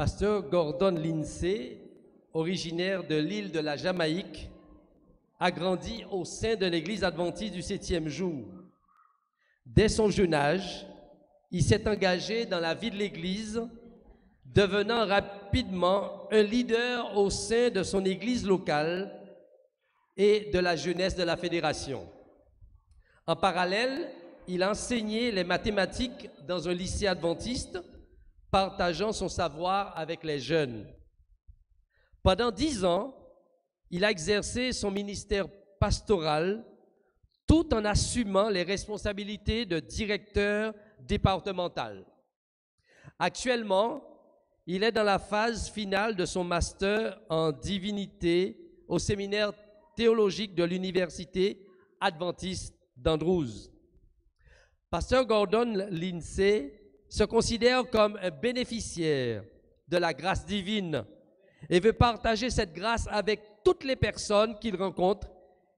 Pasteur Gordon Lindsay, originaire de l'île de la Jamaïque, a grandi au sein de l'Église adventiste du 7e jour. Dès son jeune âge, il s'est engagé dans la vie de l'Église, devenant rapidement un leader au sein de son Église locale et de la jeunesse de la Fédération. En parallèle, il a enseigné les mathématiques dans un lycée adventiste, partageant son savoir avec les jeunes. Pendant 10 ans, il a exercé son ministère pastoral tout en assumant les responsabilités de directeur départemental. Actuellement, il est dans la phase finale de son master en divinité au séminaire théologique de l'Université adventiste d'Andrews. Pasteur Gordon Lindsay se considère comme un bénéficiaire de la grâce divine et veut partager cette grâce avec toutes les personnes qu'il rencontre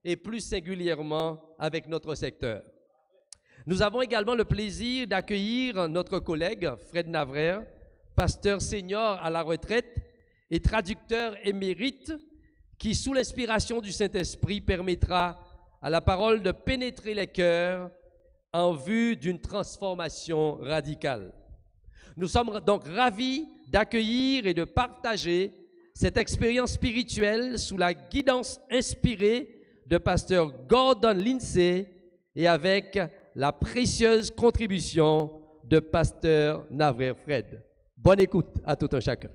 et plus singulièrement avec notre secteur. Nous avons également le plaisir d'accueillir notre collègue Fred Navrer, pasteur senior à la retraite et traducteur émérite, qui, sous l'inspiration du Saint-Esprit, permettra à la parole de pénétrer les cœurs en vue d'une transformation radicale. Nous sommes donc ravis d'accueillir et de partager cette expérience spirituelle sous la guidance inspirée de pasteur Gordon Lindsay et avec la précieuse contribution de pasteur Navrer Fred. Bonne écoute à tout un chacun.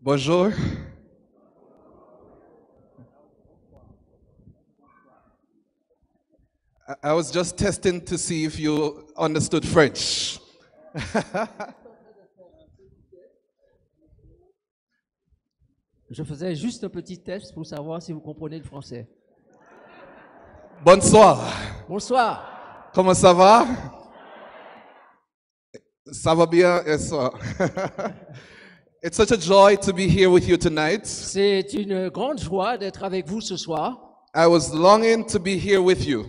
Bonjour. I was just testing to see if you understood French. Je faisais juste un petit test pour savoir si vous comprenez le français. Bonsoir. Bonsoir. Comment ça va? Ça va bien, yes, sir. It's such a joy to be here with you tonight. C'est une grande joie d'être avec vous ce soir. I was longing to be here with you.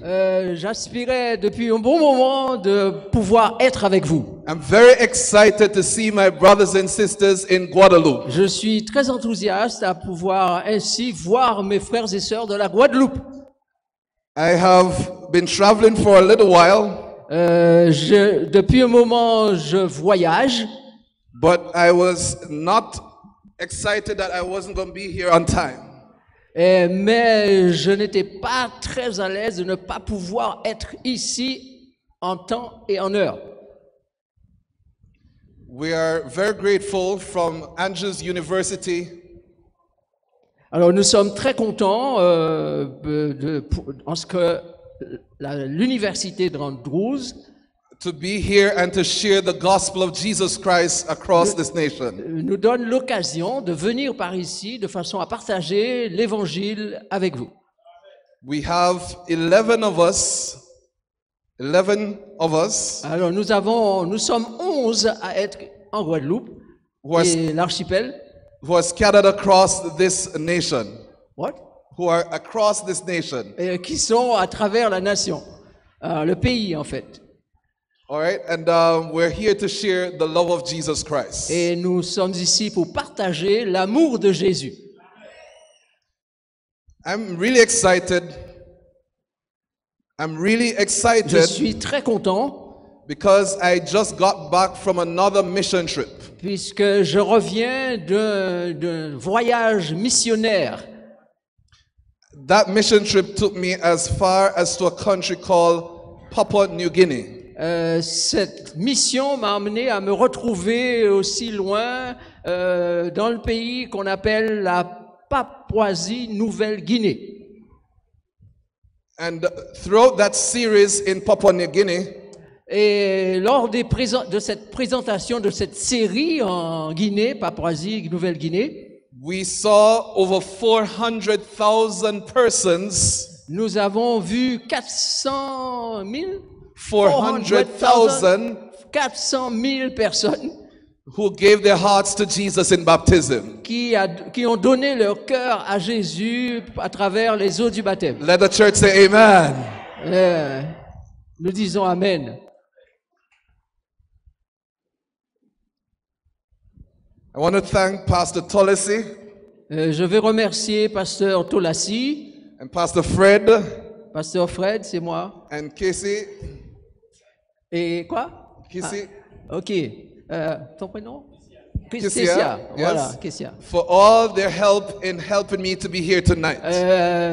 J'aspirais depuis un bon moment de pouvoir être avec vous. I'm very excited to see my brothers and sisters in Guadeloupe. Je suis très enthousiaste à pouvoir ainsi voir mes frères et sœurs de la Guadeloupe. I have been traveling for a little while. Depuis un moment, je voyage. But I was not excited that I wasn't going to be here on time. Mais je n'étais pas très à l'aise de ne pas pouvoir être ici en temps et en heure. We are very grateful from Andrews University. Alors nous sommes très contents en ce que l'université d'Andrews to be here and to share the gospel of Jesus Christ across this nation. nous donne l'occasion de venir par ici de façon à partager l'évangile avec vous. We have 11 of us. Alors nous sommes 11 à être en Guadeloupe et l'archipel. Who are scattered across this nation. What? Who are across this nation. Et qui sont à travers la nation, le pays en fait. All right, and we're here to share the love of Jesus Christ. Et nous sommes ici pour partager l'amour de Jésus. I'm really excited. Je suis très content because I just got back from another mission trip. Puisque je reviens d'un voyage missionnaire. That mission trip took me as far as to a country called Papua New Guinea. Cette mission m'a amené à me retrouver aussi loin dans le pays qu'on appelle la Papouasie-Nouvelle-Guinée. And throughout that series in Papua New Guinea, et lors de cette présentation de cette série en Guinée, Papouasie-Nouvelle-Guinée, we saw over 400,000 persons. Nous avons vu 400 000 400,000 personnes who gave their hearts to Jesus in baptism. qui ont donné leur cœur à Jésus à travers les eaux du baptême. Let the church say amen. Nous disons Amen. I want to thank Pastor Tolesi Je vais remercier Pasteur Tolassi, and Pastor Fred Pasteur Fred, c'est moi. and Casey. Et quoi? Casey, Ok. Ton prénom? Kessia, Voilà, yes. Kessia. For all their help in helping me to be here tonight.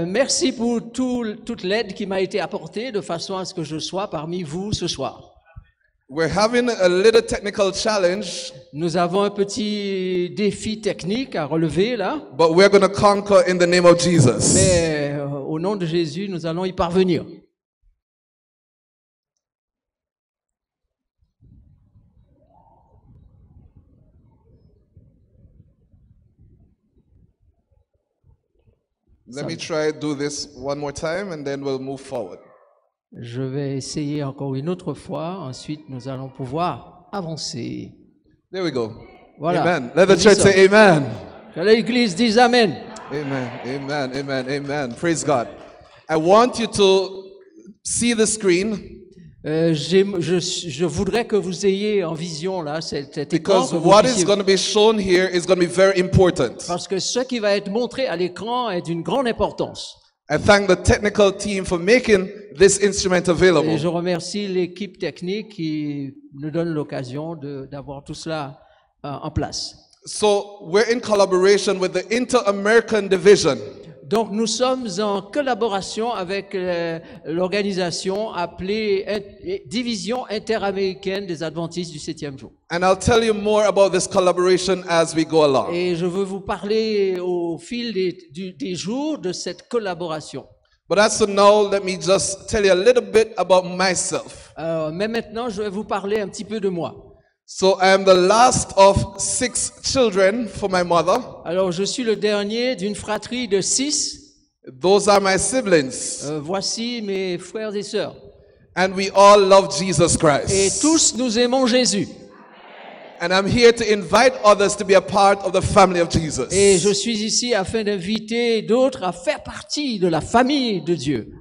Merci pour toute l'aide qui m'a été apportée de façon à ce que je sois parmi vous ce soir. We're having a little technical challenge, Nous avons un petit défi technique à relever là, but we're going to conquer in the name of Jesus. mais au nom de Jésus, nous allons y parvenir. Let me try do this one more time and then we'll move forward. Je vais essayer encore une autre fois, ensuite nous allons pouvoir avancer. There we go. Voilà. Amen. Let the Nous y church sommes. say amen. Que l'Église dise Amen. Amen. Amen. Amen. Amen. Praise God. I want you to see the screen Je voudrais que vous ayez en vision là cet écran, because que vous what puissiez- is going to be shown here is going to be very important. parce que ce qui va être montré à l'écran est d'une grande importance. I thank the technical team for making this instrument Et available. je remercie l'équipe technique qui nous donne l'occasion d'avoir tout cela en place. So we're in collaboration with the Inter-American Division. Donc nous sommes en collaboration avec l'organisation appelée Division interaméricaine des Adventistes du 7e jour. And I'll tell you more about this collaboration as we go along. Et je veux vous parler au fil des jours de cette collaboration. But as for now, let me just tell you a little bit about myself. Mais maintenant, je vais vous parler un petit peu de moi. So I am the last of 6 children for my mother. Alors, je suis le dernier d'une fratrie de 6. Those are my siblings. Voici mes frères et sœurs. And we all love Jesus Et Christ. tous nous aimons Jésus. And I'm here to invite others to be a part of the family of Jesus. Et je suis ici afin d'inviter d'autres à faire partie de la famille de Dieu.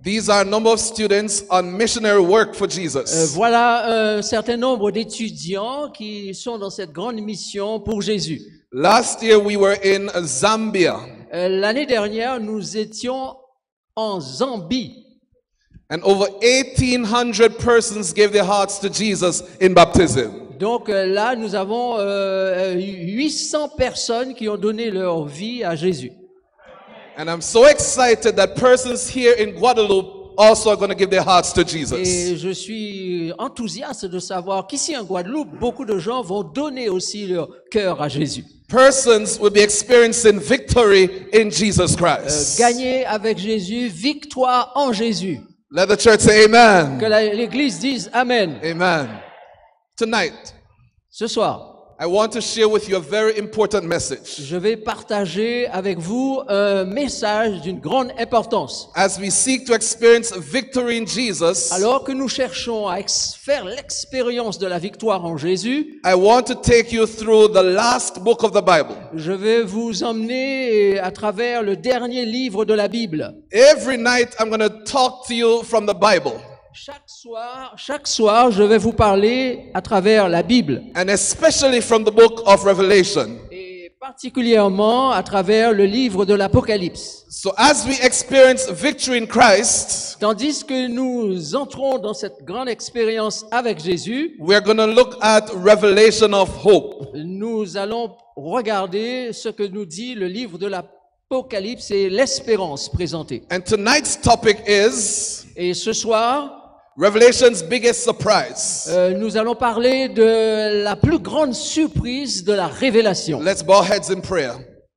These are a number of students on missionary work for Jesus. Voilà un certain nombre d'étudiants qui sont dans cette grande mission pour Jésus. Last year we were in Zambia. L'année dernière, nous étions en Zambie. And over 1,800 persons gave their hearts to Jesus in baptism. Donc là, nous avons 800 personnes qui ont donné leur vie à Jésus. And I'm so excited that persons here in Guadeloupe also are going to give their hearts to Jesus. Et je suis enthousiaste de savoir qu'ici en Guadeloupe, beaucoup de gens vont donner aussi leur cœur à Jésus. Persons will be experiencing victory in Jesus Christ. Gagner avec Jésus, victoire en Jésus. Let the church say amen. Que l'Église dise Amen. Amen. Tonight, Ce soir, I want to share with you a very important message. je vais partager avec vous un message d'une grande importance. As we seek to experience victory in Jesus, Alors que nous cherchons à faire l'expérience de la victoire en Jésus, I want to take you through the last book of the Bible. je vais vous emmener à travers le dernier livre de la Bible. Every night, I'm going to talk to you from the Bible, Chaque soir, je vais vous parler à travers la Bible. and especially from the book of Revelation. Et particulièrement à travers le livre de l'Apocalypse. So as we experience victory in Christ, Tandis que nous entrons dans cette grande expérience avec Jésus, we're going to look at revelation of hope. nous allons regarder ce que nous dit le livre de l'Apocalypse et l'espérance présentée. And tonight's topic is Et ce soir, Revelation's biggest surprise. nous allons parler de la plus grande surprise de la révélation. Let's bow heads in prayer.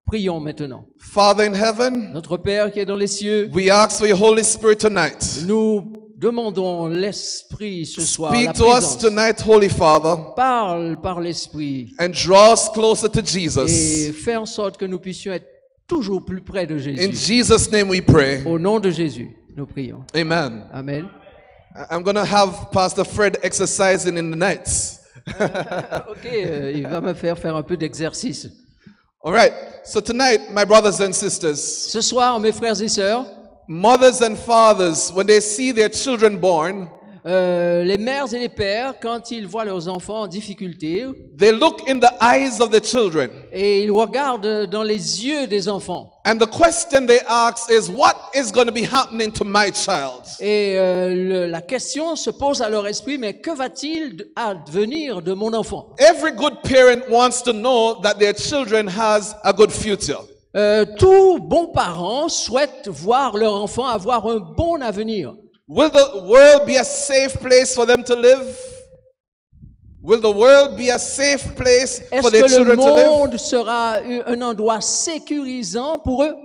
Prions maintenant. Father in heaven, Notre Père qui est dans les cieux, we ask for your Holy Spirit tonight. nous demandons l'Esprit ce soir, la Speak to us présence. tonight, Holy Father, Parle par l'Esprit and draw us closer to et Jesus. fais en sorte que nous puissions être toujours plus près de In Jésus. Jesus' name we pray. Au nom de Jésus, nous prions. Amen. Amen. I'm going to have Pastor Fred exercising in the nights. Ok, il va me faire un peu d'exercice. All right. So tonight, my brothers and sisters, Ce soir, mes frères et sœurs, mothers and fathers, when they see their children born, les mères et les pères, quand ils voient leurs enfants en difficulté, they look in the eyes of the children. et ils regardent dans les yeux des enfants. And the question they ask is, what is going to be happening to my child? Et la question se pose à leur esprit, mais que va-t-il advenir de mon enfant? Every good parent wants to know that their children has a good future. Tout bon parent souhaite voir leur enfant avoir un bon avenir. Will the world be a safe place for them to live? Will the world be a safe place Est-ce for their que le children to live? monde sera un endroit sécurisant pour eux?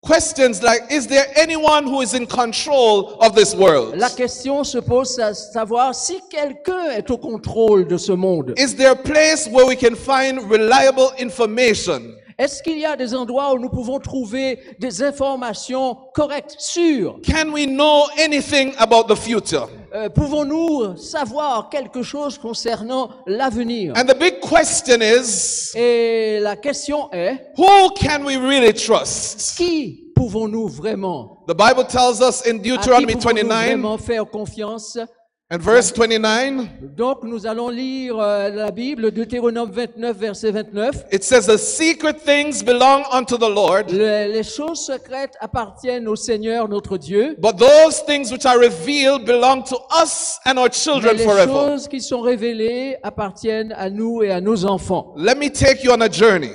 Questions like, is there anyone who is in control of this world? La question se pose à savoir si quelqu'un est au contrôle de ce monde. Is there a place where we can find reliable information? Est-ce qu'il y a des endroits où nous pouvons trouver des informations correctes, sûres? Can we know anything about the future? Pouvons-nous savoir quelque chose concernant l'avenir? And the big question is, Et la question est, who can we really trust? qui pouvons-nous vraiment, The Bible tells us in à qui Deuteronomy pouvons-nous 29 vraiment faire confiance? and verse 29, Donc nous allons lire la Bible, Deutéronome 29, verset 29. it says, the secret things belong unto the Lord, Les choses secrètes appartiennent au Seigneur notre Dieu, but those things which are revealed belong to us and our mais children les forever. choses qui sont révélées appartiennent à nous et à nos enfants. Let me take you on a journey.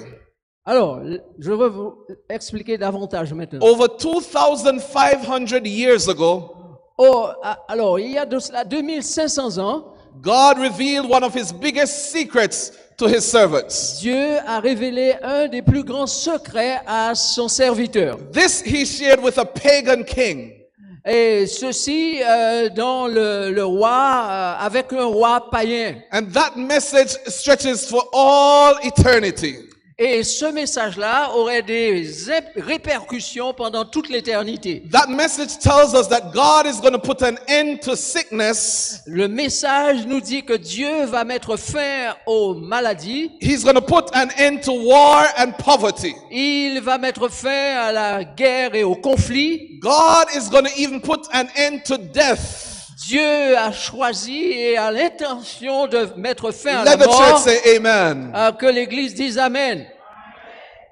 Alors, je vais vous expliquer davantage maintenant. Over 2,500 years ago, Alors, il y a de cela 2500 ans, God revealed one of his biggest secrets to his servants. Dieu a révélé un des plus grands secrets à son serviteur. This he shared with a pagan king. Et ceci dans le roi, avec un roi païen. And that message stretches for all eternity. Et ce message-là aurait des répercussions pendant toute l'éternité. That message tells us that God is going to put an end to sickness. Le message nous dit que Dieu va mettre fin aux maladies. He's going to put an end to war and poverty. Il va mettre fin à la guerre et au conflit. God is going to even put an end to death. Dieu a choisi et a l'intention de mettre fin à la Let the church mort. say amen. Que l'Église dise Amen.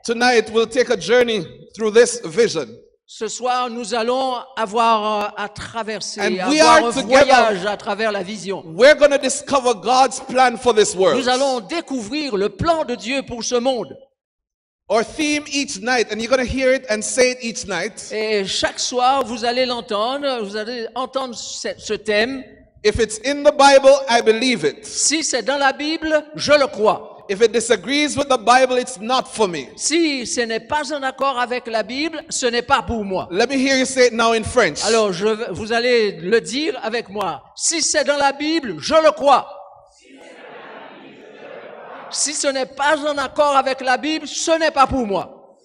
Tonight we'll take a journey through this vision. Ce soir, nous allons avoir à traverser, And we avoir are un together. voyage à travers la vision. We're going to discover God's plan for this world. Nous allons découvrir le plan de Dieu pour ce monde. Our theme each night, and you're going to hear it and say it each night. Et chaque soir, vous allez l'entendre, vous allez entendre ce thème. If it's in the Bible, I believe it. Si c'est dans la Bible, je le crois. If it disagrees with the Bible, it's not for me. Si ce n'est pas en accord avec la Bible, ce n'est pas pour moi. Let me hear you say it now in French. Alors, vous allez le dire avec moi. Si c'est dans la Bible, je le crois. Si ce n'est pas en accord avec la Bible, ce n'est pas pour moi.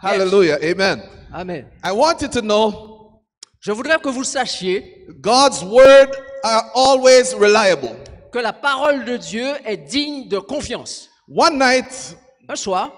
Hallelujah. Amen. Amen. I want you to know Je voudrais que vous sachiez God's word are always reliable. que la parole de Dieu est digne de confiance. One night, Un soir,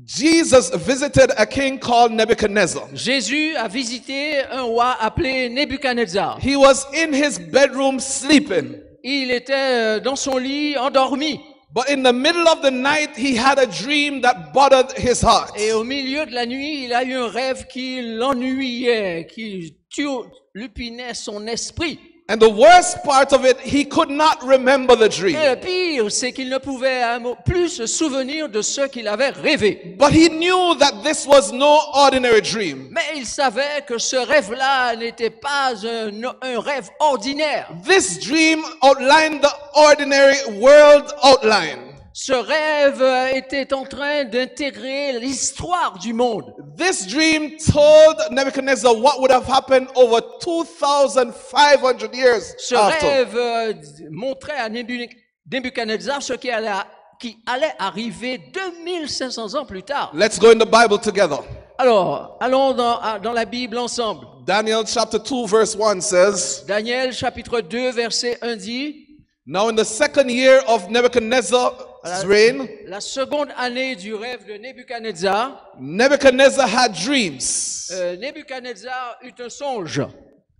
Jesus visited a king called Nebuchadnezzar. Jésus a visité un roi appelé Nebuchadnezzar. He was in his bedroom sleeping. Il était dans son lit endormi. But in the middle of the night, he had a dream that bothered his heart. Et au milieu de la nuit, il a eu un rêve qui l'ennuyait, qui turlupinait son esprit. And the worst part of it, he could not remember the dream. Et le pire, c'est qu'il ne pouvait plus se souvenir de ce qu'il avait rêvé. But he knew that this was no ordinary dream. Mais il savait que ce rêve-là n'était pas un rêve ordinaire. This dream outlined the ordinary world outline. Ce rêve était en train d'intégrer l'histoire du monde. This dream told Nebuchadnezzar what would have happened over 2,500 years Ce after. rêve montrait à Nebuchadnezzar ce qui allait arriver 2500 ans plus tard. Let's go in the Bible together. Alors, allons dans la Bible ensemble. Daniel chapter 2 verse 1 says, Daniel chapitre 2 verset 1 dit, Now in the second year of Nebuchadnezzar's reign, la seconde année du rêve de Nebuchadnezzar, Nebuchadnezzar had dreams, Nebuchadnezzar eut un songe.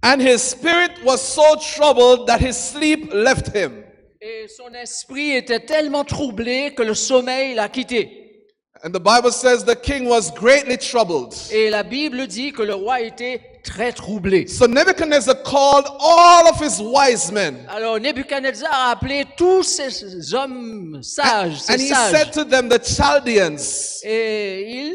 and his spirit was so troubled that his sleep left him. Et son esprit était tellement troublé que le sommeil l'a quitté. And the Bible says the king was greatly troubled. Et la Bible dit que le roi était très troublé. So Nebuchadnezzar called all of his wise men. Alors Nebuchadnezzar a appelé tous ces hommes sages, And ces he sages. said to them, the Chaldeans, Et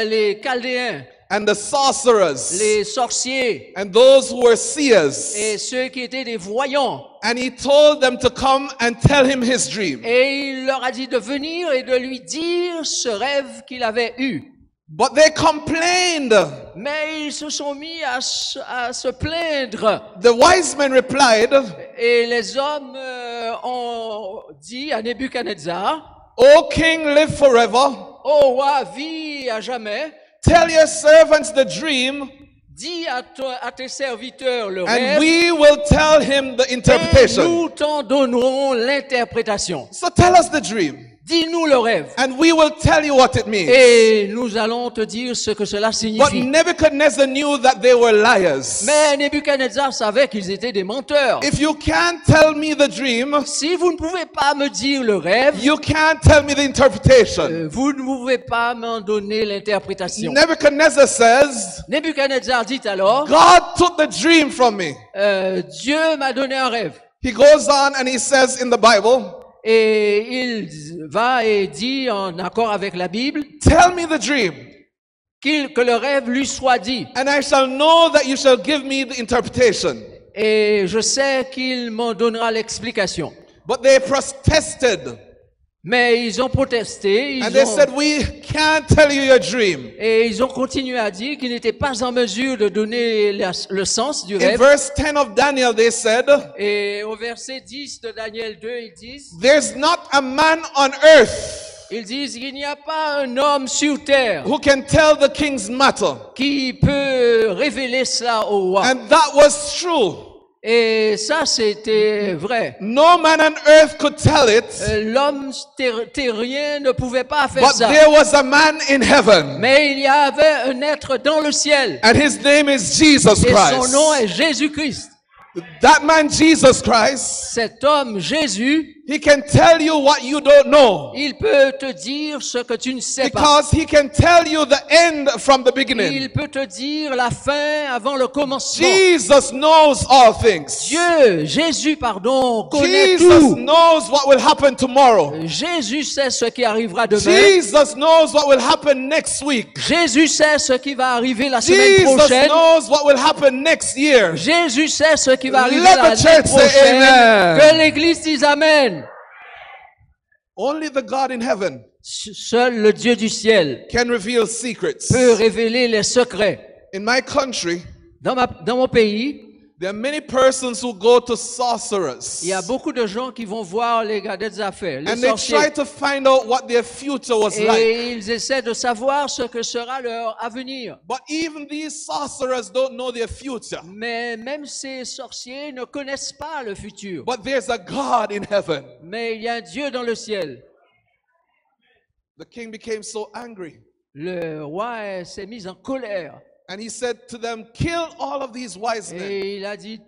les Chaldéens, and the sorcerers, les sorciers and those who were seers. et ceux qui étaient des voyants. And he told them to come and tell him his dream. Et il leur a dit de venir et de lui dire ce rêve qu'il avait eu. But they complained. Mais ils se sont mis à se plaindre. The wise men replied, Et les hommes ont dit à Nebuchadnezzar, O king, live forever. ô roi, vis à jamais. Tell your servants the dream, Dis à tes serviteurs le and rêve. we will tell him the Et interpretation. nous t'en donnerons l'interprétation. So tell us the dream, Dis-nous le rêve. and we will tell you what it means. Et nous allons te dire ce que cela But signifie. Nebuchadnezzar knew that they were liars. Mais Nebuchadnezzar savait qu'ils étaient des menteurs. If you can't tell me the dream, Si vous ne pouvez pas me dire le rêve, you can't tell me the interpretation. vous ne pouvez pas m'en donner l'interprétation. Nebuchadnezzar says, Nebuchadnezzar dit alors, God took the dream from me. Dieu m'a donné un rêve. He goes on and he says in the Bible, Et il va et dit en accord avec la Bible tell me the dream, que le rêve lui soit dit. and I shall know that you shall give me the interpretation. Et je sais qu'il m'en donnera l'explication. But they protested, Mais ils ont protesté, and they said, we can't tell you your dream. et ils ont continué à dire qu'ils n'étaient pas en mesure de donner le sens du In rêve. verse 10 of Daniel, they said, Et au verset 10 de Daniel 2, there's not a man on earth ils disent il n'y a pas un homme sur terre who can tell the king's matter. qui peut révéler cela au roi. And that was true. Et ça, c'était vrai. No man on earth could tell it, L'homme terrien ne pouvait pas faire but ça. there was a man in heaven, Mais il y avait un être dans le ciel. and his name is Jesus Et son nom Christ. est Jésus-Christ. That man, Jesus Christ, Cet homme, Jésus, he can tell you what you don't know, il peut te dire ce que tu ne sais pas. because he can tell you the end from the beginning. Il peut te dire la fin avant le commencement. Jesus knows all things. Jésus, pardon, connaît Jesus tout. knows what will happen tomorrow. Jésus sait ce qui arrivera demain. Jesus knows what will happen next week. Jésus sait ce qui va arriver la semaine Jesus prochaine. knows what will happen next year. Jésus sait ce qui va arriver Let la the semaine church say prochaine. amen. Que l'Église dise Amen. Only the God in heaven Seul le Dieu du ciel can reveal secrets. peut révéler les secrets. In my country, Dans mon pays, there are many persons who go to sorcerers, il y a beaucoup de gens qui vont voir les gars des affaires, les and they sorciers. try to find out what their future was like. Et ils essaient de savoir ce que sera leur avenir. But even these sorcerers don't know their future. Mais même ces sorciers ne connaissent pas le futur. But there's a God in heaven. Mais il y a un Dieu dans le ciel. The king became so angry, Le roi s'est mis en colère. and he said to them, kill all of these wise men. Et il a dit,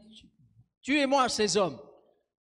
tuez-moi ces hommes.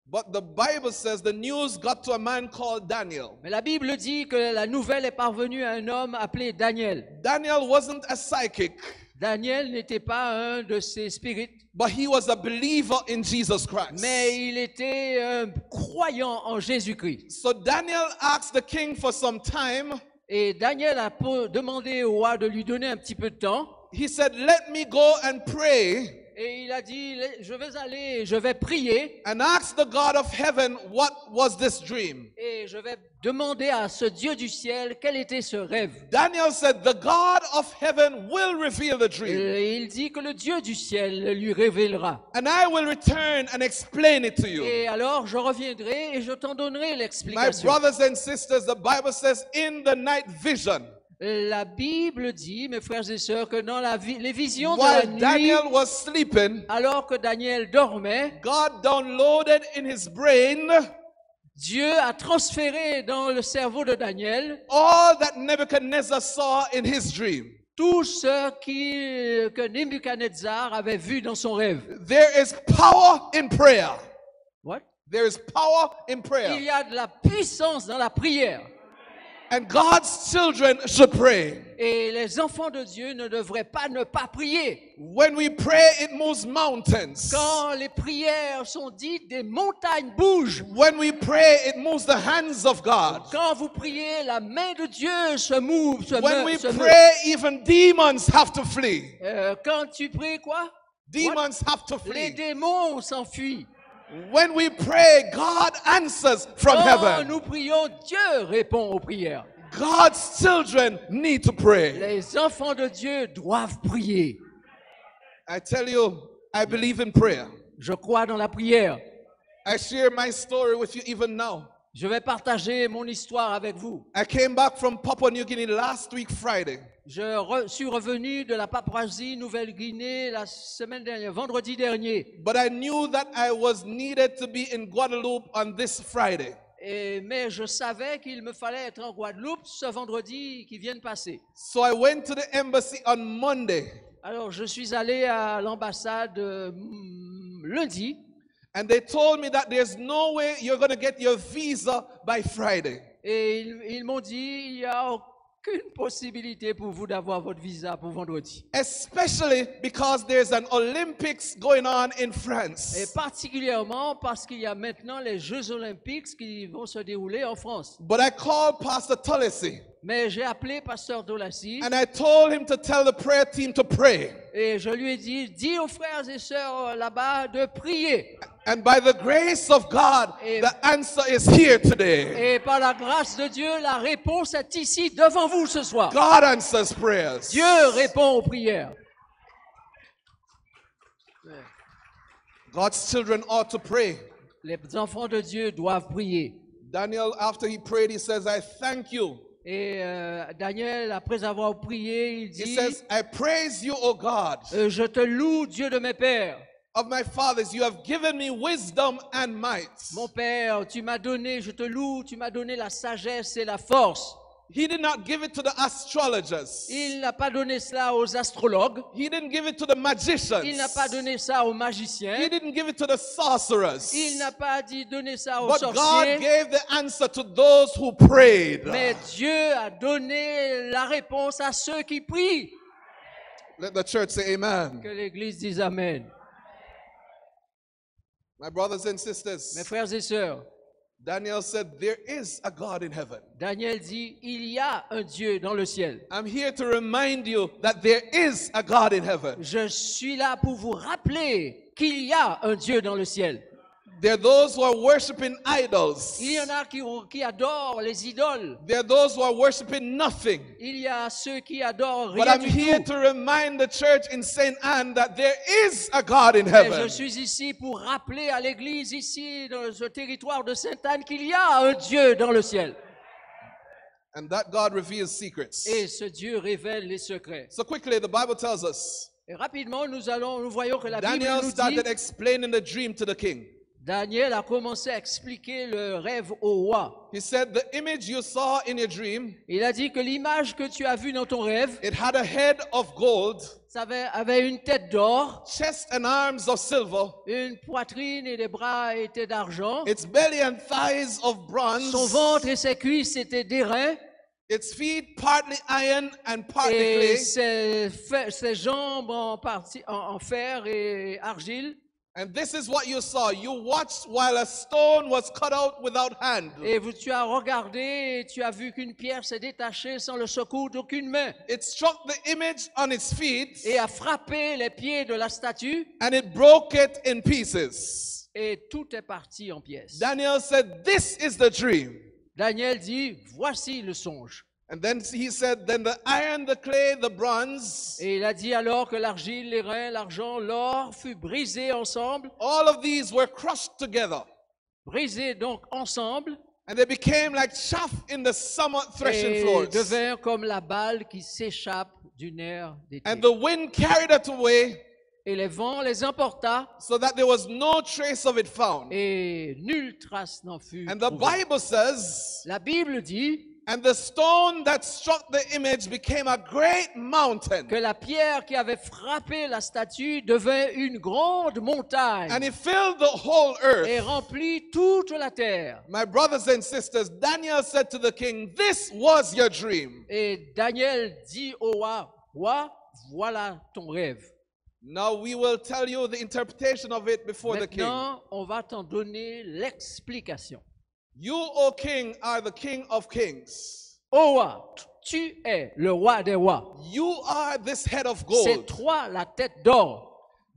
But the Bible says the news got to a man called Daniel. Mais la Bible dit que la nouvelle est parvenue à un homme appelé Daniel. Daniel wasn't a psychic, Daniel n'était pas un de ces spirites, but he was a believer in Jesus Christ. mais il était un croyant en Jésus-Christ. So Daniel asked the king for some time. Et Daniel a demandé au roi de lui donner un petit peu de temps. He said, let me go and pray Et il a dit, je vais aller, je vais prier and ask the God of heaven, what was this dream? et je vais demander à ce Dieu du ciel quel était ce rêve. Daniel said, the God of heaven will reveal the dream, Et il dit que le Dieu du ciel le lui révélera. and I will return and explain it to you. Et alors je reviendrai et je t'en donnerai My l'explication. brothers and sisters, the Bible says in the night vision, La Bible dit, mes frères et sœurs, que dans les visions de la while nuit, Daniel was sleeping, alors que Daniel dormait, God downloaded in his brain Dieu a transféré dans le cerveau de Daniel all that Nebuchadnezzar saw in his dream. tout ce que Nebuchadnezzar avait vu dans son rêve. There is power in prayer. What? There is power in Il prayer. y a de la puissance dans la prière. And God's children should pray. Et les enfants de Dieu ne devraient pas ne pas prier. When we pray, it moves mountains. Quand les prières sont dites, des montagnes bougent. When we pray, it moves the hands of God. Quand vous priez, la main de Dieu se move. When we pray, even demons have to flee. Quand tu pries, quoi? Demons have to Les flee. démons s'enfuient. When we pray, God answers from Quand heaven. nous prions, Dieu répond aux prières. God's children need to pray. Les enfants de Dieu doivent prier. I tell you, I believe in prayer. Je crois dans la prière. I share my story with you even now. Je vais partager mon histoire avec vous. I came back from Papua New Guinea last week, Friday. Je suis revenu de la Papouasie, Nouvelle-Guinée, la semaine dernière, vendredi dernier. But I knew that I was needed to be in Guadeloupe on this Friday. Mais je savais qu'il me fallait être en Guadeloupe ce vendredi qui vient de passer. So I went to the embassy on Monday. Alors je suis allé à l'ambassade lundi. And they told me that there's no way you're going to get your visa by Friday. Et ils m'ont dit, il n'y a aucune possibilité pour vous d'avoir votre visa pour vendredi. Especially because there's an Olympics going on in Et France. particulièrement parce qu'il y a maintenant les Jeux Olympiques qui vont se dérouler en France. But I called Pastor Tulisi Mais j'ai appelé Pasteur Dolassi and I told him to tell the prayer team to pray. et je lui ai dit, dis aux frères et sœurs là-bas de prier. And by the grace of God, the answer is here today. Et par la grâce de Dieu, la réponse est ici devant vous ce soir. God answers prayers. Dieu répond aux prières. God's children ought to pray. Les enfants de Dieu doivent prier. Daniel, after he prayed, he says, I thank you. Et Daniel, après avoir prié, il He dit, says, I praise you, O God, je te loue, Dieu de mes pères. of my fathers. You have given me wisdom and might. Mon Père, tu m'as donné, je te loue, tu m'as donné la sagesse et la force. He did not give it to the astrologers. Il n'a pas donné cela aux astrologues. He didn't give it to the magicians. Il n'a pas donné ça aux He magiciens. didn't give it to the sorcerers. Il n'a pas donné ça aux But God sorciers. gave the answer to those who prayed. Mais Dieu a donné la réponse à ceux qui prient. Let the church say amen. Que l'Église dise Amen. My brothers and Mes sisters, frères et sœurs, Daniel said, there is a God in heaven. Daniel dit, il y a un Dieu dans le ciel. I'm here to remind you that there is a God in heaven. Je suis là pour vous rappeler qu'il y a un Dieu dans le ciel. There are those who are worshiping idols. Il y en a qui adorent les idoles. There are those who are worshiping nothing. Il y a ceux qui adorent But rien I'm du here tout. to remind the church in St. Anne that there is a God in Et heaven. je suis ici pour rappeler à l'Église ici, dans ce territoire de Sainte-Anne, qu'il y a un Dieu dans le ciel. And that God reveals secrets. Et ce Dieu révèle les secrets. So quickly, the Bible tells us, Et rapidement, nous voyons que la Bible Daniel nous dit, started explaining the dream to the king. Daniel a commencé à expliquer le rêve au roi. He said, the image you saw in your dream, Il a dit que l'image que tu as vue dans ton rêve, it had a head of gold, ça avait une tête d'or, chest and arms of silver, une poitrine et des bras étaient d'argent, its belly and thighs of bronze, son ventre et ses cuisses étaient d'airain, its feet partly iron and partly et clay. ses jambes en fer et argile. And this is what you saw. You watched while a stone was cut out without hand. Et tu as regardé et tu as vu qu'une pierre s'est détachée sans le secours d'aucune main It struck the image on its feet et a frappé les pieds de la statue and it broke it in pieces. et tout est parti en pièces. Daniel said, this is the dream. Daniel dit, voici le songe. And then he said, then the iron, the clay, the bronze, Et il a dit alors que l'argile, les reins, l'argent, l'or fut brisé ensemble, all of these were crushed together. brisés donc ensemble, And they became like chaff in the summer threshing et floors. devinrent comme la balle qui s'échappe du nerf d'été. And the wind carried it away Et les vents les emporta so that there was no trace of it found. et nulle trace n'en fut And the trouvée. Bible says, La Bible dit and the stone that struck the image became a great mountain. que la pierre qui avait frappé la statue devint une grande montagne And it filled the whole et earth. remplit toute la terre. My brothers and sisters, Daniel said to the king, this was your dream. Et Daniel dit au roi, roi, voilà ton rêve. Now we will tell you the interpretation of it before the king. Maintenant, on va t'en donner l'explication. You, O king, are the king of kings. Ô roi, tu es le roi des rois. You are this head of C'est gold. toi la tête d'or.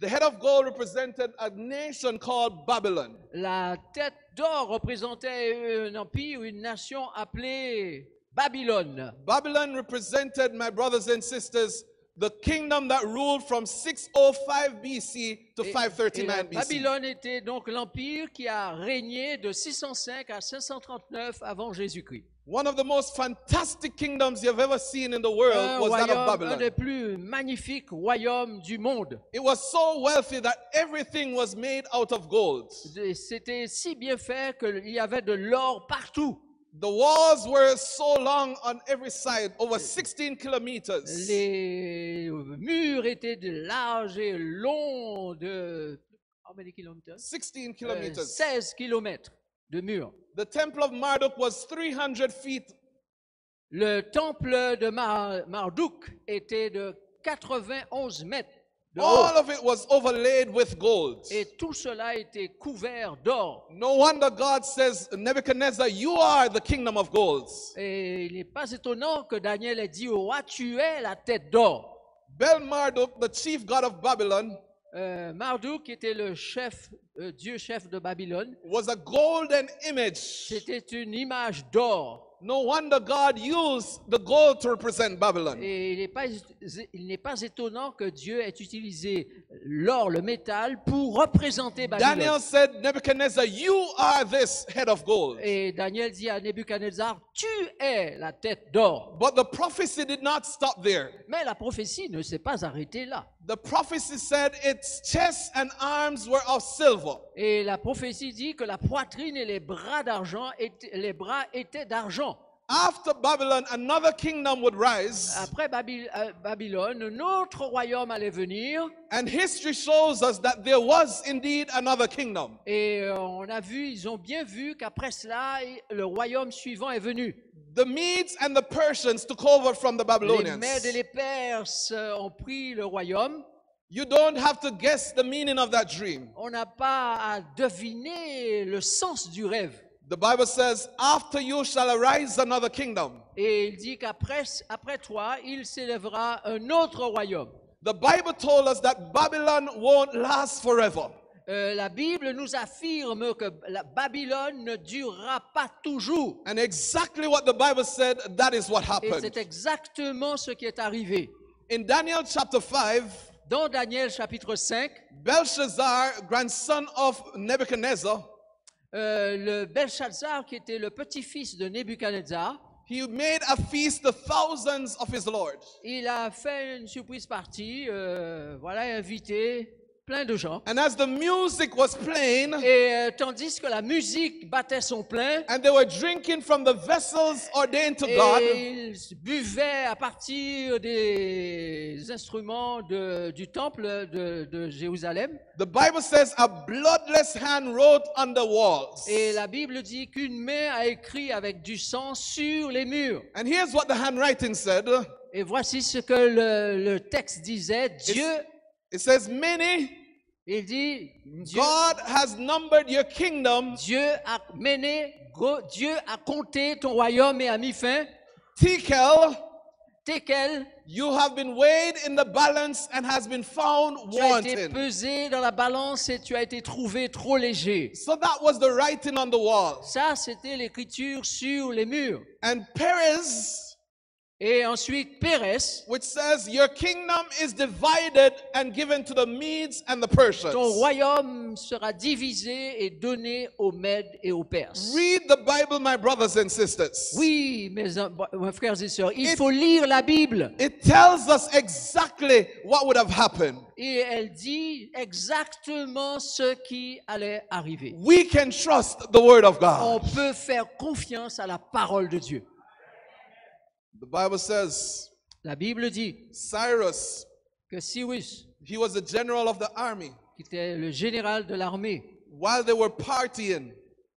The head of gold represented a nation called Babylon. La tête d'or représentait un empire, une nation appelée Babylone. Babylon represented, my brothers and sisters, the kingdom that ruled from 605 BC to Et 539 BC. Babylone était donc l'empire qui a régné de 605 à 539 avant Jésus-Christ. One of the most fantastic kingdoms you've ever seen in the world Un was that of royaume, un des Babylon. plus magnifiques royaumes du monde. It was so wealthy that everything was made out of gold. C'était si bien fait qu'il y avait de l'or partout. The walls were so long on every side, over 16 kilometers. Les murs étaient de large et longs de how many kilometers? 16 kilometers. 16 kilomètres de murs. The temple of Marduk was 300 feet. Le temple de Marduk était de 91 mètres de haut. All of it was overlaid with gold. Et tout cela était couvert d'or. No wonder God says, Nebuchadnezzar, you are the kingdom of gold. Et il n'est pas étonnant que Daniel ait dit au roi, tu es la tête d'or. Bel Marduk, the chief god of Babylon, Marduk, qui était le chef, dieu chef de Babylone, was a golden image. c'était une image d'or. No wonder God used the gold to represent Babylon. Et il n'est pas étonnant que Dieu ait utilisé l'or, le métal, pour représenter Babylone. Daniel said, Nebuchadnezzar, you are this head of gold. Et Daniel dit à Nebuchadnezzar, tu es la tête d'or. But the prophecy did not stop there. Mais la prophétie ne s'est pas arrêtée là. The prophecy said its chest and arms were of silver. Et la prophétie dit que la poitrine et les bras étaient d'argent. After Babylon, another kingdom would rise. Après Babylone, un autre royaume allait venir. And history shows us that there was indeed another kingdom. Et ils ont bien vu qu'après cela, le royaume suivant est venu. The Medes and the Persians took over from the Les Babylonians. Mèdes et les Perses ont pris le royaume. You don't have to guess the meaning of that dream. On n'a pas à deviner le sens du rêve. The Bible says, after you shall arise another kingdom. Et il dit qu'après toi, il s'élèvera un autre royaume. The Bible told us that Babylon won't last forever. La Bible nous affirme que la Babylone ne durera pas toujours. And exactly what the Bible said, that is what Et happened. c'est exactement ce qui est arrivé. In Daniel chapter 5, Dans Daniel chapitre 5, Belshazzar, grandson of Nebuchadnezzar, le Belshazzar, qui était le petit-fils de Nebuchadnezzar, he made a feast to thousands of his lords. il a fait une surprise partie, invité plein de gens. And as the music was playing, Et tandis que la musique battait son plein, and they were drinking from the vessels ordained to God, et ils buvaient à partir des instruments du temple de Jérusalem. the Bible says a bloodless hand wrote on the walls. Et la Bible dit qu'une main a écrit avec du sang sur les murs. And here's what the handwriting said. Et voici ce que le texte disait. It says, many, Il dit, God has numbered your kingdom. Dieu a compté ton royaume et a mis fin. Tekel, Tekel, you have been weighed in the balance and has been found tu as été wanting. pesé dans la balance et tu as été trouvé trop léger. So that was the writing on the wall. Ça, c'était l'écriture sur les murs. And Perez, Et ensuite, Pérès, which says, your kingdom is divided and given to the Medes and the Persians. ton royaume sera divisé et donné aux Mèdes et aux Perses. Read the Bible, my brothers and sisters. Oui, mes frères et sœurs, il faut lire la Bible. It tells us exactly what would have happened. Et elle dit exactement ce qui allait arriver. We can trust the word of On God. peut faire confiance à la parole de Dieu. The Bible says, La Bible dit Cyrus, que Cyrus, he was the general of the army. qui était le général de l'armée, While they were partying,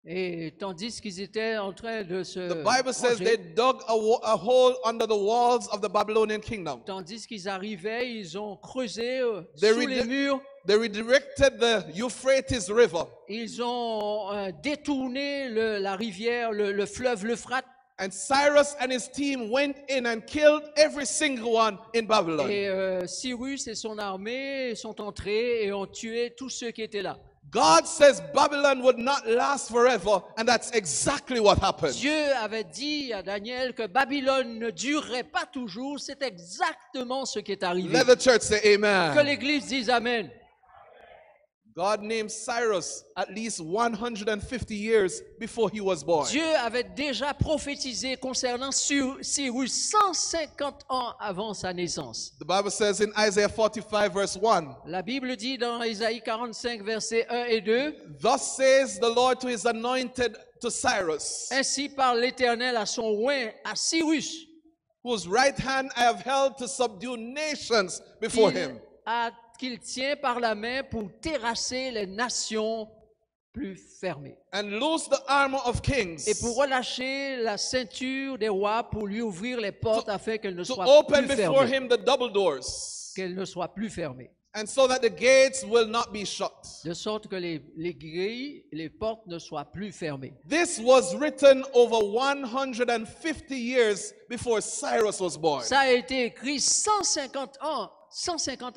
et tandis qu'ils étaient en train de se the Bible says manger, they dug a hole under the walls of the Babylonian kingdom. tandis qu'ils arrivaient, ils ont creusé They sous les murs, They redirected the Euphrates River. ils ont détourné la rivière, le fleuve l'Euphrate. And Cyrus and his team went in and killed every single one in Babylon. Et Cyrus et son armée sont entrés et ont tué tous ceux qui étaient là. God says Babylon would not last forever, and that's exactly what happened. Dieu avait dit à Daniel que Babylone ne durerait pas toujours. C'est exactement ce qui est arrivé. Let the church say Que amen. l'Église dise Amen. God named Cyrus at least 150 years before he was born. Dieu avait déjà prophétisé concernant Cyrus 150 ans avant sa naissance. The Bible says in Isaiah 45 verse 1, La Bible dit dans Isaïe 45, versets 1 et 2, thus says the Lord to his anointed, to Cyrus, ainsi parle l'Éternel à son oint, à Cyrus, whose right hand I have held to subdue nations before him. qu'il tient par la main pour terrasser les nations plus fermées. And loose the armor of kings, Et pour relâcher la ceinture des rois, pour lui ouvrir les portes afin qu'elles ne to soient open plus before fermées. him the double doors, Qu'elles ne soient plus fermées. and so that the gates will not be shut. De sorte que les grilles, les portes ne soient plus fermées. This was written over 150 years before Cyrus was born. Ça a été écrit 150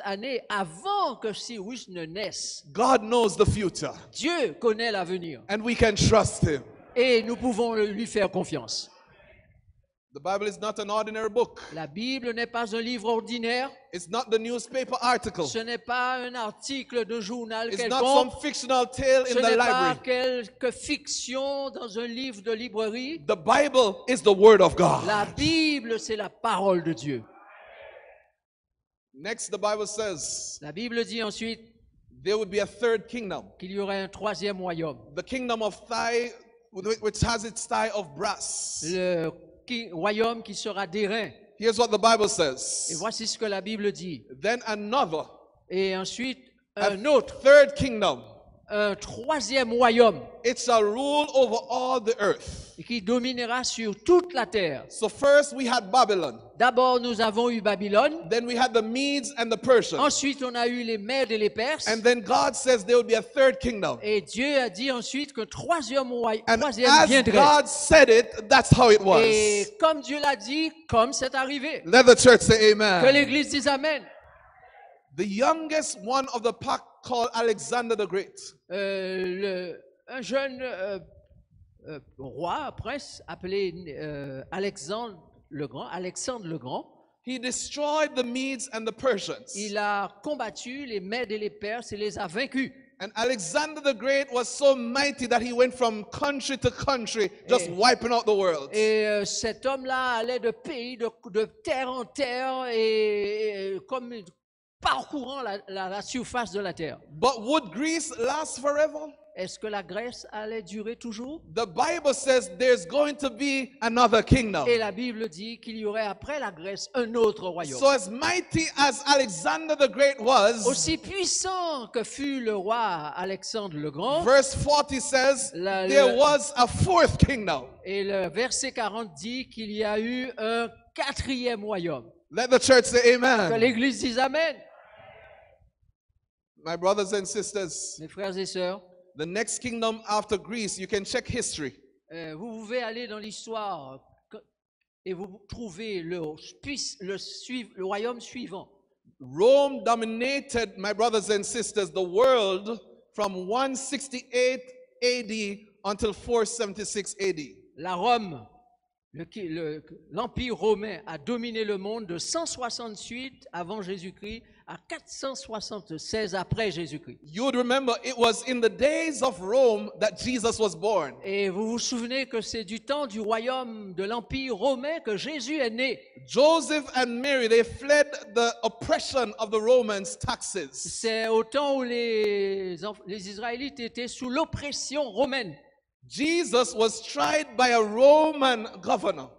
années avant que Cyrus ne naisse. God knows the future, Dieu connaît l'avenir and we can trust him. et nous pouvons lui faire confiance. The Bible is not an ordinary book. La Bible n'est pas un livre ordinaire, It's not the newspaper article. ce n'est pas un article de journal It's not some quelconque, fictional tale ce in the n'est pas library. quelque fiction dans un livre de librairie. The Bible is the Word of God. La Bible, c'est la parole de Dieu. Next, the Bible says La Bible dit ensuite there would be a third kingdom, qu'il y aurait un troisième royaume, the kingdom of Thai, which has its thigh of brass. le royaume qui sera d'airain. Here's what the Bible Et says. voici ce que la Bible dit. Then another, Et ensuite, a un autre, third kingdom, un troisième royaume it shall rule over all the earth. qui dominera sur toute la terre. So first we had Babylon, D'abord, nous avons eu Babylone. then we had the Medes and the Persians. Ensuite, on a eu les Mèdes et les Perses. And then God says there will be a third kingdom. Et Dieu a dit ensuite que troisième And troisième as viendrait. God said it, that's how it was. Et comme Dieu l'a dit, comme c'est arrivé. Let the church say Que amen. l'Église dise Amen. The youngest one of the pack called Alexander the Great. Un jeune roi, prince, appelé Alexandre le Grand, He destroyed the Medes and the Persians. il a combattu les Mèdes et les Perses et les a vaincus. And Alexander the Great was so mighty that he went from country to country, just wiping out the world. Et cet homme-là allait de pays, de terre en terre, et comme parcourant la surface de la terre. But would Greece last forever? Est-ce que la Grèce allait durer toujours? The Bible says there's going to be another kingdom. Et la Bible dit qu'il y aurait après la Grèce un autre royaume. So as mighty as Alexander the Great was, Aussi puissant que fut le roi Alexandre le Grand, verse 40 says La- there le- was a fourth kingdom. et le verset 40 dit qu'il y a eu un quatrième royaume. Let the church say Que amen. l'Église dise Amen. My brothers and sisters, Mes frères et sœurs, the next kingdom after Greece, you can check history. vous pouvez aller dans l'histoire et vous trouvez le royaume suivant. Rome dominated, my brothers and sisters, the world from 168 AD until 476 AD. La Rome, l'Empire romain a dominé le monde de 168 avant Jésus-Christ à 476 après Jésus-Christ. You would remember it was in the days of Rome that Jesus was born. Et vous vous souvenez que c'est du temps du royaume de l'Empire romain que Jésus est né. Joseph and Mary, they fled the oppression of the Romans' taxes. C'est au temps où les Israélites étaient sous l'oppression romaine. Jesus was tried by a Roman governor,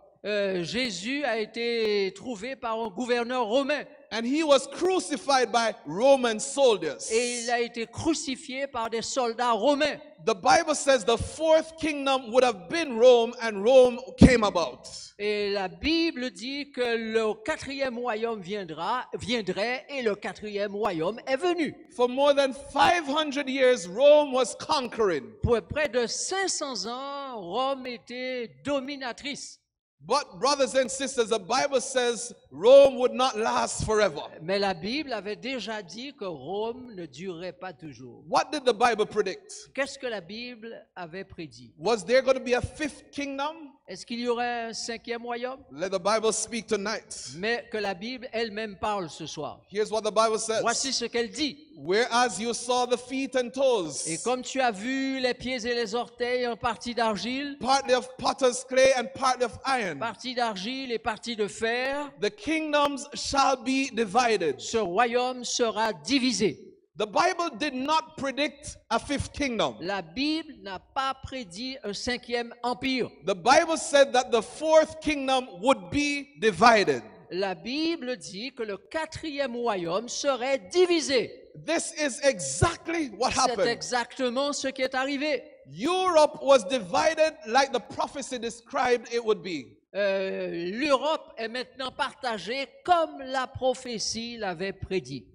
Jésus a été trouvé par un gouverneur romain and he was crucified by Roman soldiers. et il a été crucifié par des soldats romains. The Bible says the fourth kingdom would have been Rome, and Rome came about. Et la Bible dit que le quatrième royaume viendrait et le quatrième royaume est venu. For more than 500 years, Rome was conquering. Pour près de 500 ans, Rome était dominatrice. But, brothers and sisters, the Bible says Rome would not last forever. Mais la Bible avait déjà dit que Rome ne durerait pas toujours. What did the Bible predict? Qu'est-ce que la Bible avait prédit? Was there going to be a fifth kingdom? Est-ce qu'il y aurait un cinquième royaume? Let the Bible speak tonight. Mais que la Bible elle-même parle ce soir. Here's what the Bible says. Voici ce qu'elle dit. Whereas you saw the feet and toes, Et comme tu as vu les pieds et les orteils en partie d'argile, partly of potter's clay and partly of iron, partie d'argile et partie de fer, the kingdoms shall be divided. ce royaume sera divisé. The Bible did not predict a fifth kingdom. La Bible n'a pas prédit un cinquième empire. The Bible said that the fourth kingdom would be divided. La Bible dit que le quatrième royaume serait divisé. This is exactly what C'est happened. exactement ce qui est arrivé. Europe was divided like the prophecy described it would be. L'Europe est maintenant partagée comme la prophétie l'avait prédit.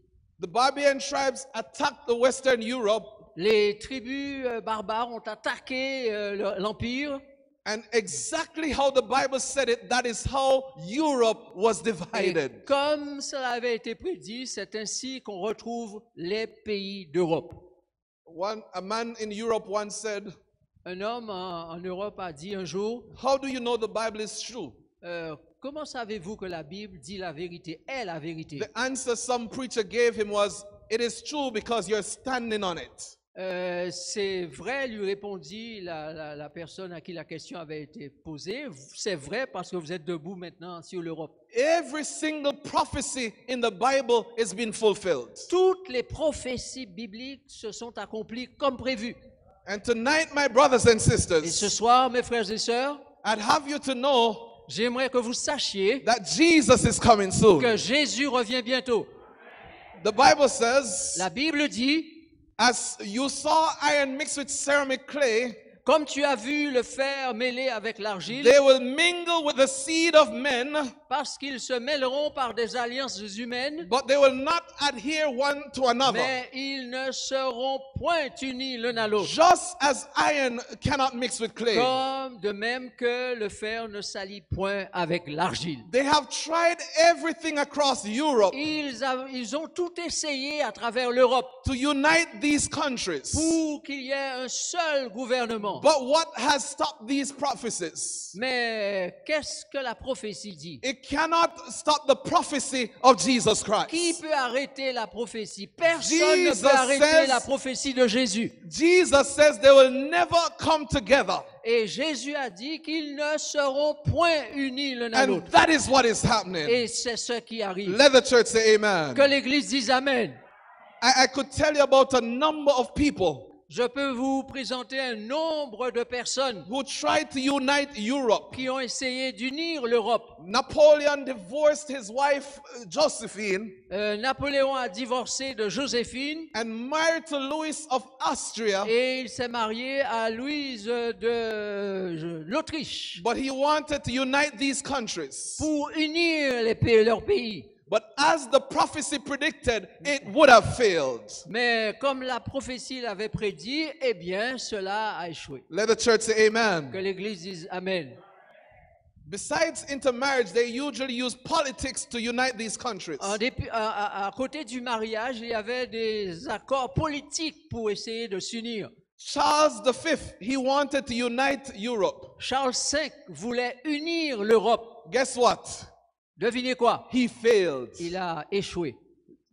The Barbarian tribes attacked the Western Europe, Les tribus barbares ont attaqué l'Empire. and exactly how the Bible said it, that is how Europe was Et divided. comme cela avait été prédit, c'est ainsi qu'on retrouve les pays d'Europe. A man in Europe once said, Un homme en Europe a dit un jour, how do you know the Bible is true? comment savez-vous que la Bible dit la vérité, est la vérité? The answer some preacher gave him was, it is true because you're standing on it. C'est vrai, lui répondit la personne à qui la question avait été posée. C'est vrai parce que vous êtes debout maintenant sur l'Europe. Every single prophecy in the Bible is being fulfilled. Toutes les prophéties bibliques se sont accomplies comme prévu. And tonight, my brothers and Et ce sisters, soir, mes frères et sœurs, I'd have you to know j'aimerais que vous sachiez that Jesus is coming soon. que Jésus revient bientôt. The Bible says, La Bible dit, as you saw iron mixed with ceramic clay, comme tu as vu le fer mêlé avec l'argile, they will mingle with the seed of men, parce qu'ils se mêleront par des alliances humaines, but they will not adhere one to another. mais ils ne seront point unis l'un à l'autre. Just as iron cannot mix with clay. Comme de même que le fer ne s'allie point avec l'argile. They have tried everything across Europe Ils ont tout essayé à travers l'Europe to unite these countries. pour qu'il y ait un seul gouvernement. But what has stopped these prophecies? Mais qu'est-ce que la prophétie dit? It cannot stop the prophecy of Jesus Qui Christ. peut arrêter la prophétie? Personne ne Jesus peut arrêter says- la prophétie de Jésus. Jesus says they will never come together. Et Jésus a dit qu'ils ne seront point unis l'un à And l'autre. that is what is happening. Et c'est ce qui arrive. Let the church say amen. Que l'Église dise Amen. I could tell you about a number of people Je peux vous présenter un nombre de personnes who tried to unite Europe. qui ont essayé d'unir l'Europe. Napoleon divorced his wife Josephine Napoléon a divorcé de Joséphine and married to Louis of Austria, et il s'est marié à Louise de l'Autriche but he wanted to unite these countries. pour unir leurs pays. But as the prophecy predicted, it would have failed. Mais comme la prophétie l'avait prédit, eh bien, cela a échoué. Let the church say Que amen. l'Église dise Amen. Besides intermarriage, they usually use politics to unite these countries. À côté du mariage, il y avait des accords politiques pour essayer de s'unir. Charles V, he wanted to unite Europe. Charles V voulait unir l'Europe. Guess what? Devinez quoi? He failed. Il a échoué.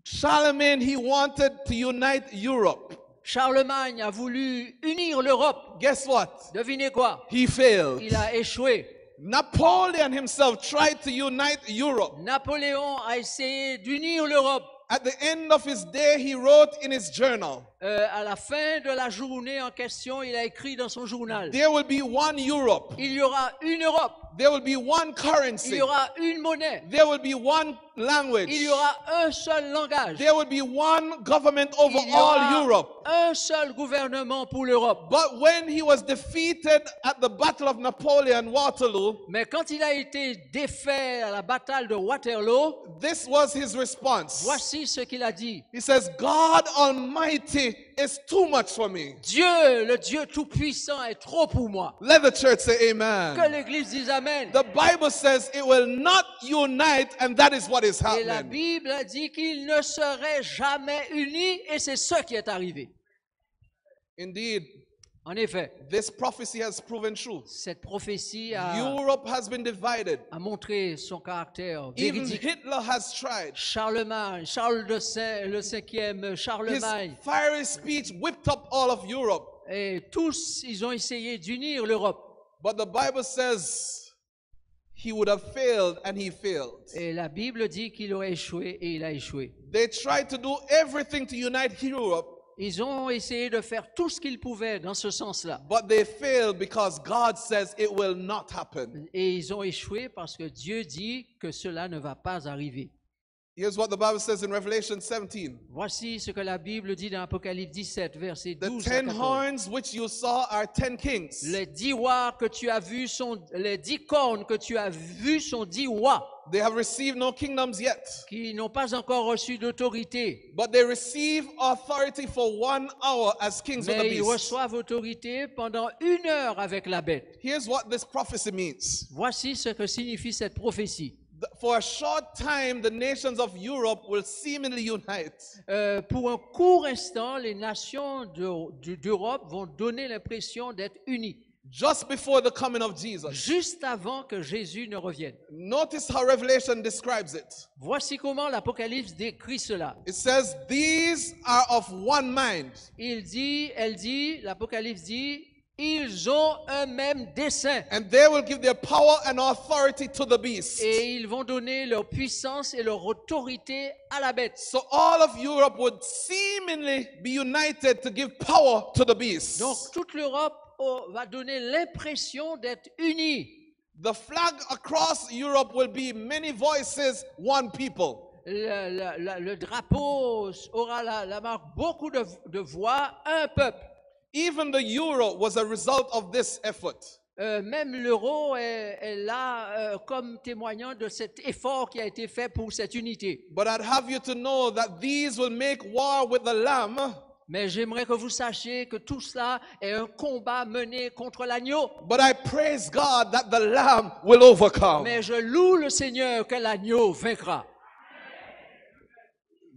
Charlemagne, he wanted to unite Europe. Charlemagne a voulu unir l'Europe. Guess what? Devinez quoi? He failed. Il a échoué. Napoleon himself tried to unite Europe. Napoléon a essayé d'unir l'Europe. At the end of his day, he wrote in his journal, À la fin de la journée en question, il a écrit dans son journal, there will be one Europe. il y aura une Europe, There will be one il currency. y aura une monnaie, There will be one language. il y aura un seul langage, There will be one government over il y all aura Europe. un seul gouvernement pour l'Europe. But when he was defeated at the Battle of Napoleon, Waterloo, Mais quand il a été défait à la bataille de Waterloo, this was his response. voici ce qu'il a dit. He says, God Almighty is too much for me. Dieu, le Dieu Tout-Puissant est trop pour moi. Let the church say Que amen. l'Église dise Amen. The Bible says it will not unite, and that is what is Et la happening. Bible dit qu'il ne serait jamais uni, et c'est ce qui est arrivé. Indeed, En effet, this prophecy has proven true. cette prophétie a Europe has been divided. montré son caractère Even véridique. Hitler has tried. Charlemagne, Charles le cinquième, His Charlemagne, fiery speech whipped up all of Europe. et tous, ils ont essayé d'unir l'Europe. But the Bible says he would have failed, and he failed. Et la Bible dit qu'il aurait échoué, et il a échoué. They tried to do everything to unite Europe, Ils ont essayé de faire tout ce qu'ils pouvaient dans ce sens-là. but they failed because God says it will not happen. Et ils ont échoué parce que Dieu dit que cela ne va pas arriver. Here's what the Bible says in Revelation 17. Voici ce que la Bible dit dans Apocalypse 17, versets The 12 à 10 14. horns which you saw are 10 kings. Les 10 rois que tu as vus sont, les 10 cornes que tu as vus sont 10 rois They have received no kingdoms yet, qui n'ont pas encore reçu d'autorité. but they receive authority for 1 hour as kings with the Mais ils beast. reçoivent autorité pendant 1 heure avec la bête. Here's what this prophecy means. Voici ce que signifie cette prophétie. For a short time, the nations of Europe will seemingly unite. Pour un court instant, les nations d'Europe vont donner l'impression d'être unies, Just before the coming of Jesus. juste avant que Jésus ne revienne. Notice how Revelation describes it. Voici comment l'Apocalypse décrit cela. It says, these are of one mind. Elle dit, l'Apocalypse dit, ils ont un même dessein. And they will give their power and authority to the beast. Et ils vont donner leur puissance et leur autorité à la bête. So all of Europe would seemingly be united to give power to the beast. Donc toute l'Europe va donner l'impression d'être unie. The flag across Europe will be many voices, one people. Le drapeau aura la marque beaucoup de voix, un peuple. Even the euro was a result of this effort. Même l'euro est là comme témoignant de cet effort qui a été fait pour cette unité. But I'd have you to know that these will make war with the Lamb. Mais j'aimerais que vous sachiez que tout cela est un combat mené contre l'agneau. But I praise God that the Lamb will overcome. Mais je loue le Seigneur que l'agneau vaincra.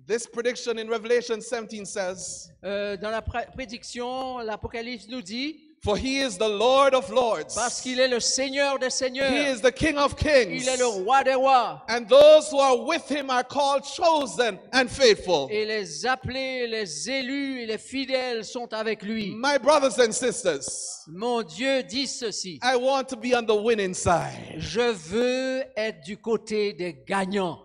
This prediction in Revelation 17 says, Dans la prédiction, l'Apocalypse nous dit, for he is the Lord of lords. parce qu'il est le Seigneur des He seigneurs, is the King of kings. il est le roi des rois. And those who are with him are called chosen and faithful. Et les appelés, les élus et les fidèles sont avec lui. My brothers and sisters, Mon Dieu dit ceci, I want to be on the winning side. je veux être du côté des gagnants.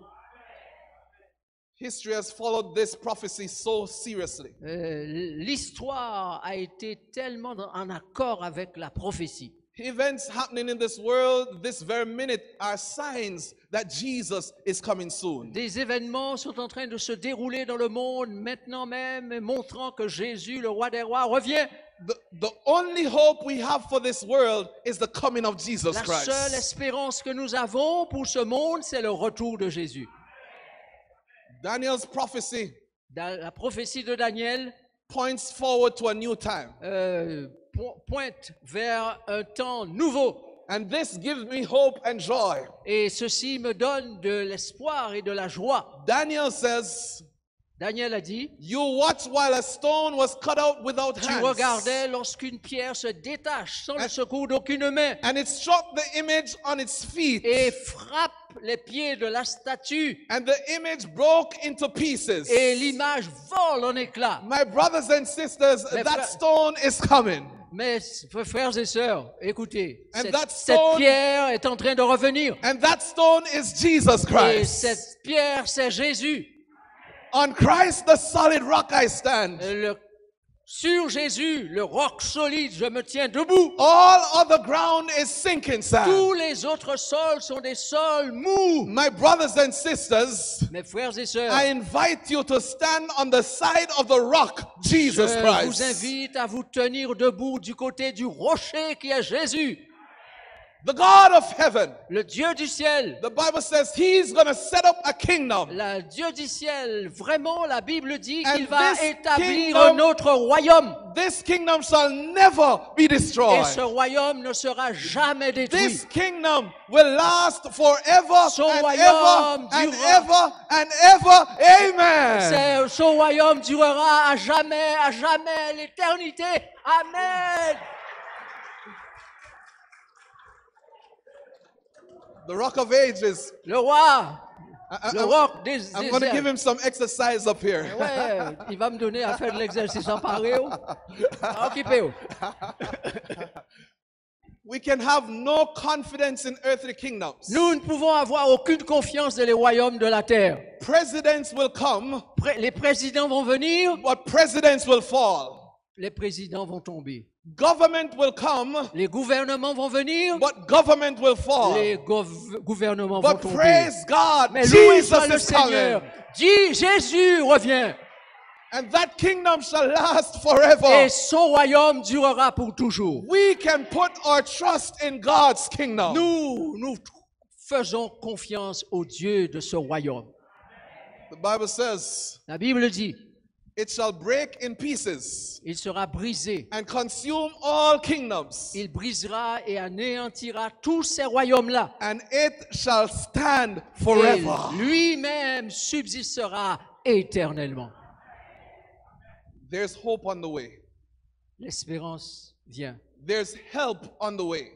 History has followed this prophecy so seriously. L'histoire a été tellement en accord avec la prophétie. Events happening in this world this very minute are signs that Jesus is coming soon. Des événements sont en train de se dérouler dans le monde maintenant même, montrant que Jésus, le roi des rois, revient. The only hope we have for this world is the coming of Jesus La Christ. seule espérance que nous avons pour ce monde, c'est le retour de Jésus. Daniel's prophecy La prophétie de Daniel points forward to a new time. pointe vers un temps nouveau. And this gives me hope and joy. Et ceci me donne de l'espoir et de la joie. Daniel says, Daniel a dit, You watched while a stone was cut out without tu hands. regardais lorsqu'une pierre se détache sans le secours d'aucune main And it struck the image on its feet. et frappe les pieds de la statue And the image broke into pieces. et l'image vole en éclats. My brothers and sisters, Mes that frères- stone is coming. Mais frères et sœurs, écoutez, And cette, that cette stone- pierre est en train de revenir. And that stone is Jesus Et Christ. cette pierre, c'est Jésus. On Christ, the solid rock, I stand. Sur Jésus, le roc solide, je me tiens debout. All other ground is sinking sand. Tous les autres sols sont des sols mous. My brothers and sisters, Mes frères et sœurs, I invite you to stand on the side of the rock, Jesus je vous Christ. invite à vous tenir debout du côté du rocher qui est Jésus, The God of heaven. le Dieu du ciel. The Bible says He's going to set up a kingdom. Le Dieu du ciel, vraiment, la Bible dit And qu'il va this établir kingdom- un autre royaume. This kingdom shall never be Et destroyed. ce royaume ne sera jamais détruit. This kingdom will last forever Son and royaume ever and durera. ever and ever. Amen. Ce royaume durera à jamais, l'éternité. Amen. The rock of ages. Le roi, I- le I'm- roc des I'm going to give him some exercise up here. Ouais, il va me donner à faire de l'exercice en paréo. Occupé. We can have no confidence in earthly kingdoms. Nous ne pouvons avoir aucune confiance dans les royaumes de la terre. Presidents will come, Les présidents vont venir, but presidents will fall. les présidents vont tomber. Government will come, Les gouvernements vont venir, but government will fall. les gouvernements vont But tomber. praise God, Mais loué soit Jesus le is coming. Seigneur. Dis, Jésus revient. And that kingdom shall last forever. Et son royaume durera pour toujours. We can put our trust in God's kingdom. Nous faisons confiance au Dieu de ce royaume. The Bible says, La Bible dit, it shall break in pieces il sera brisé. and consume all kingdoms, Il brisera et anéantira tous ces royaumes-là. and it shall stand Et forever. lui-même subsistera éternellement. There's hope on the way. L'espérance vient. There's help on the way.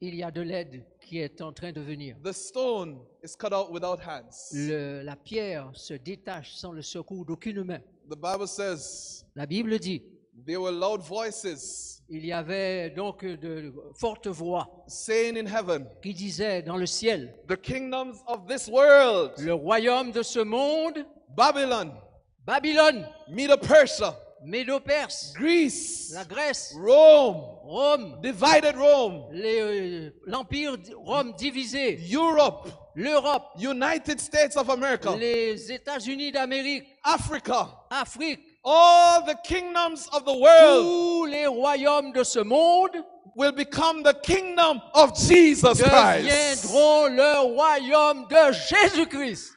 Il y a de l'aide qui est en train de venir. The stone is cut out without hands. La pierre se détache sans le secours d'aucune main. The Bible says La Bible dit, there were loud voices il y avait donc de fortes voix saying in heaven, qui disaient dans le ciel, the kingdoms of this world, le royaume de ce monde, Babylon, Babylone, Medo-Persia, Médo-Perse, Greece, la Grèce, Rome, Rome, divided Rome, l'Empire Rome divisé, Europe, l'Europe, United States of America, les États-Unis d'Amérique, Africa, Afrique, all the kingdoms of the world tous les royaumes de ce monde will become the kingdom of Jesus Christ. deviendront le royaume de Jésus-Christ.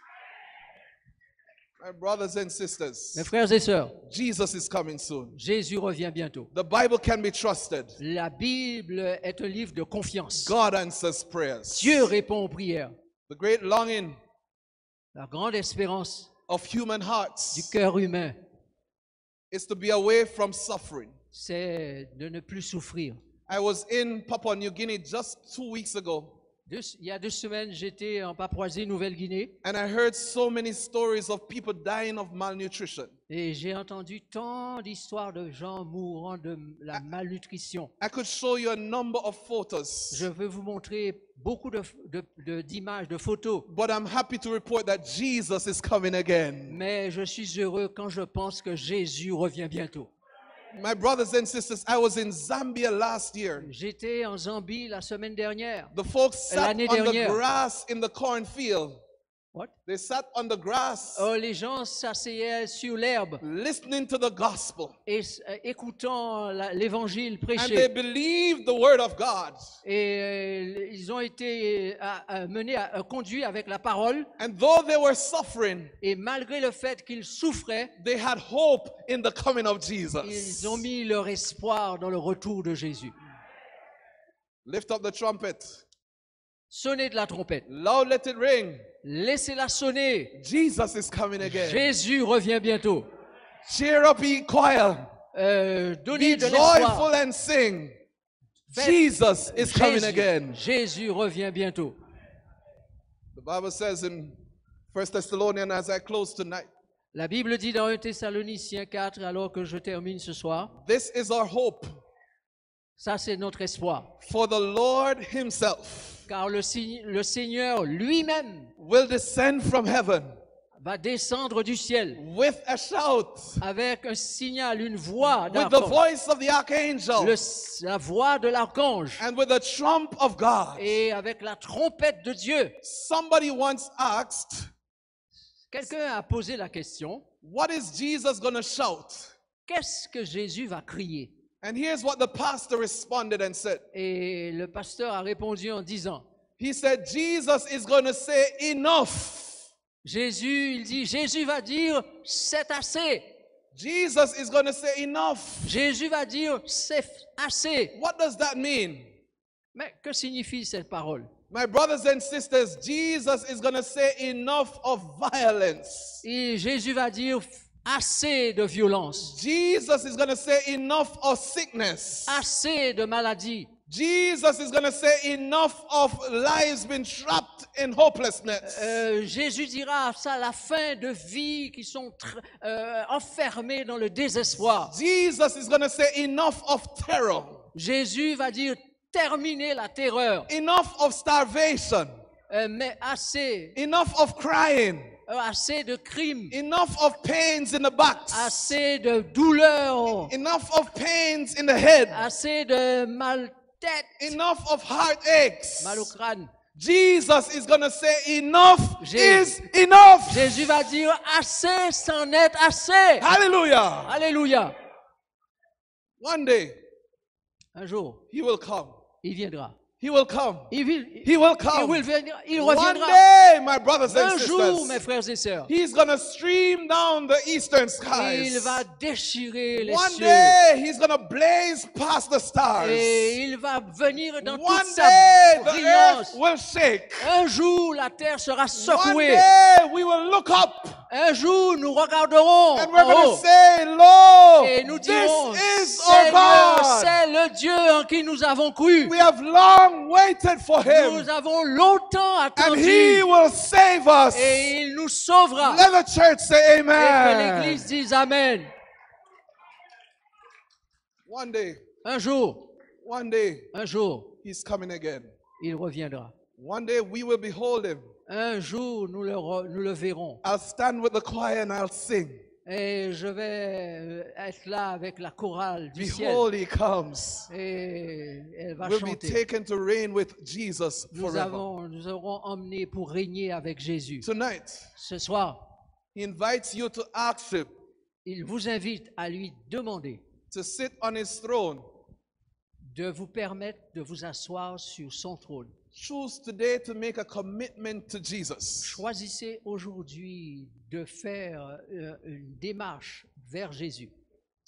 My brothers and sisters, Mes frères et sœurs, Jesus is coming soon. Jésus revient bientôt. The Bible can be trusted. La Bible est un livre de confiance. God answers prayers. Dieu répond aux prières. The great longing La grande espérance of human du hearts cœur humain, is to be away from suffering. c'est de ne plus souffrir. I was in Papua New Guinea just 2 weeks ago, Il y a 2 semaines, j'étais en Papouasie, Nouvelle-Guinée, and I heard so many stories of people dying of malnutrition. et j'ai entendu tant d'histoires de gens mourant de la malnutrition. I could show you a number of photos, Je veux vous montrer beaucoup d'images, de photos, but I'm happy to report that Jesus is coming again. mais je suis heureux quand je pense que Jésus revient bientôt. My brothers and sisters, I was in Zambia last year. J'étais en Zambie la semaine dernière. The folks sat L'année on the dernière. grass in the cornfield. What? They sat on the grass Oh, les gens s'asseyaient sur l'herbe listening to the gospel. et écoutant l'évangile And they prêché. believed the word of God. Et ils ont été conduits avec la parole. And though they were suffering, Et malgré le fait qu'ils souffraient, they had hope in the coming of Jesus. ils ont mis leur espoir dans le retour de Jésus. Lift up the trumpet. Sonnez de la trompette. Loud, let it ring. Laissez-la sonner. Jesus is coming again. Jésus revient bientôt. Cheer up, ye choir. Donnez Be de l'espoir. joyful and sing. Faites- Jesus is coming again. Jésus revient bientôt. The Bible says in 1 Thessalonians, as I close tonight, La Bible dit dans 1 Thessaloniciens 4, alors que je termine ce soir, this is our hope ça c'est notre espoir. for the Lord himself Car le Seigneur lui-même will descend from heaven va descendre du ciel with a shout, avec un signal, une voix with the d'archange, voice of the archangel, la voix de l'archange and with the trump of God. et avec la trompette de Dieu. Somebody once asked, Quelqu'un a posé la question, what is Jesus going to shout? qu'est-ce que Jésus va crier? And here's what the pastor responded and said. Et le pasteur a répondu en disant, He said, Jesus is going to say, enough. Jésus va dire, c'est assez. Jesus is going to say, enough. Jésus va dire, c'est assez. What does that mean? Mais que signifie cette parole? My brothers and sisters, Jesus is going to say enough of violence. Et Jésus va dire, assez de violence, Jesus is going to say enough of sickness. assez de maladie. Jesus is going to say enough of lives being trapped in hopelessness. Jésus dira ça à la fin de vie qui sont enfermés dans le désespoir. Jesus is going to say enough of terror. Jésus va dire terminer la terreur, Enough of starvation. mais assez, Enough of crying. assez de crimes, Enough of pains in the backs. assez de douleurs, Enough of pains in the head. assez de mal tête, Enough of heartaches. mal au crâne. Jesus is going to say enough Jésus- is enough. Jésus va dire assez, c'en est assez. Hallelujah. Alléluia. One day Un jour, he will come. il viendra. He will come. Il He will come. il One reviendra. day, my brothers and Un jour, mes sisters, frères et sœurs, he's going to stream down the eastern il skies. va déchirer les One cieux. day, he's going to blaze past the stars. Et il va venir dans One toute sa day, the brillance. earth will shake. Un jour, la terre sera One secouée. day, we will look up Un jour, nous regarderons and we're en going to haut say, Lord, et nous this dirons, is our Seigneur, God. c'est le Dieu en qui nous avons cru. We have long waited for him, Nous avons longtemps and attendu he will save us. et il nous sauvera. Let the church say Et que amen. l'Église dise Amen. One day, Un jour, he's coming again. il reviendra. One day, we will behold him. Un jour, nous le verrons. I'll stand with the choir and I'll sing. Et je vais être là avec la chorale du ciel. Behold, he comes. Et elle va We'll be chanter. taken to reign with Jesus forever. Nous serons emmenés pour régner avec Jésus. Tonight, Ce soir, he invites you to ask him il vous invite à lui demander to sit on his throne. de vous permettre de vous asseoir sur son trône. Choose today to make a commitment to Jesus. Choisissez aujourd'hui de faire une démarche vers Jésus.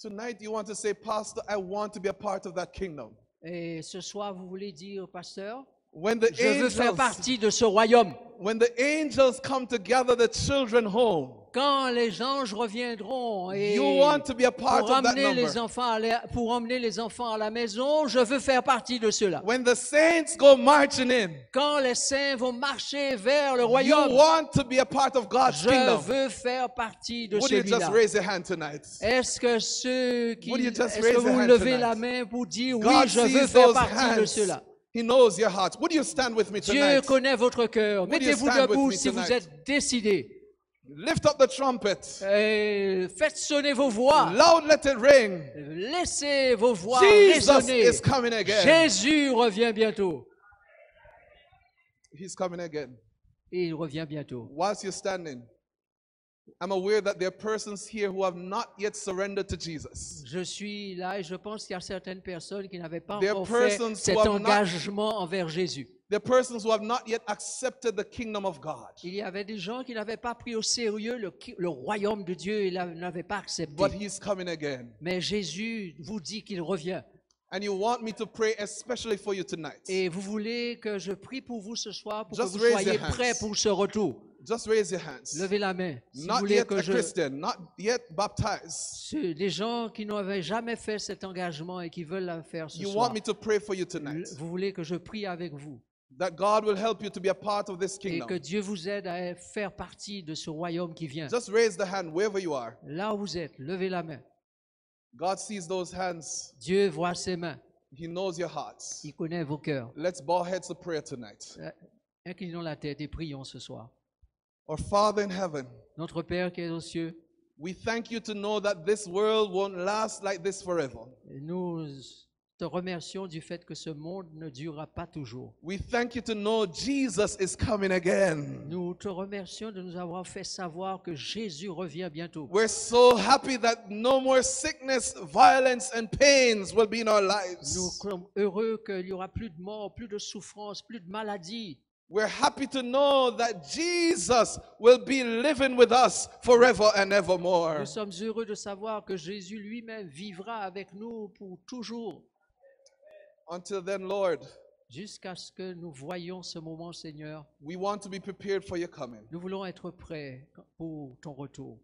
Tonight, you want to say, Pastor, I want to be a part of that kingdom. Et ce soir, vous voulez dire, pasteur, When the je veux faire angels, partie de ce royaume. when the angels come to gather the children home, Quand les anges reviendront et you want to be a part pour of that emmener les number. enfants pour emmener les enfants à la maison, je veux faire partie de cela. When the saints go marching in, Quand les saints vont marcher vers le you royaume, want to be a part of God's je kingdom. veux faire partie de Would you just celui-là. raise your hand tonight? Est-ce que ceux qui, Would you just est-ce raise que your vous hand levez tonight? la main pour dire oui, God je veux sees faire those partie de hands. cela? He knows your heart. Would you stand with me Dieu tonight? connaît votre cœur. Would you Mettez-vous stand with debout me si vous tonight? êtes décidé. Lift up the trumpet. Et faites sonner vos voix. Loud, let it ring. Laissez vos voix Jesus résonner. is coming again. Jésus revient bientôt. He's coming again. Et il revient bientôt. Whilst you're standing, I'm aware that there are persons here who have not yet surrendered to Jesus. Je suis là et je pense qu'il y a certaines personnes qui n'avaient pas There are encore fait persons cet who have not- engagement envers Jésus. There are persons who have not yet accepted the kingdom of God. Il y avait des gens qui n'avaient pas pris au sérieux le royaume de Dieu et n'avaient pas accepté. But he's coming again. Mais Jésus vous dit qu'il revient. And you want me to pray especially for you tonight. Et vous voulez que je prie pour vous ce soir, pour Just que vous raise soyez your hands. prêts pour ce retour. Just raise your hands. Levez la main. Si vous Not voulez yet que a je... Christian, not yet baptized. Les gens qui n'avaient jamais fait cet engagement et qui veulent le faire ce You soir, want me to pray for you tonight. vous voulez que je prie avec vous That God will help you to be a part of this et que kingdom. Dieu vous aide à faire partie de ce royaume qui vient. Just raise the hand wherever you are. Là où vous êtes, levez la main. God sees those hands. Dieu voit ses mains. He knows your hearts. Il connaît vos cœurs. Let's bow heads to prayer tonight. Inclinons la tête et prions ce soir. Our Father in heaven, Notre Père qui est aux cieux, we thank you to know that this world won't last like this forever. nous te remercions du fait que ce monde ne durera pas toujours. We thank you to know Jesus is coming again. Nous te remercions de nous avoir fait savoir que Jésus revient bientôt. We're so happy that no more sickness, violence, and pains will be in our Nous lives. sommes heureux qu'il n'y aura plus de mort, plus de souffrance, plus de maladie. We're happy to know that Jesus will be living with us forever and evermore. Nous sommes heureux de savoir que Jésus lui-même vivra avec nous pour toujours, Until then, Lord, jusqu'à ce que nous voyions ce moment, Seigneur. we want to be prepared for your coming. Nous voulons être prêts pour ton retour.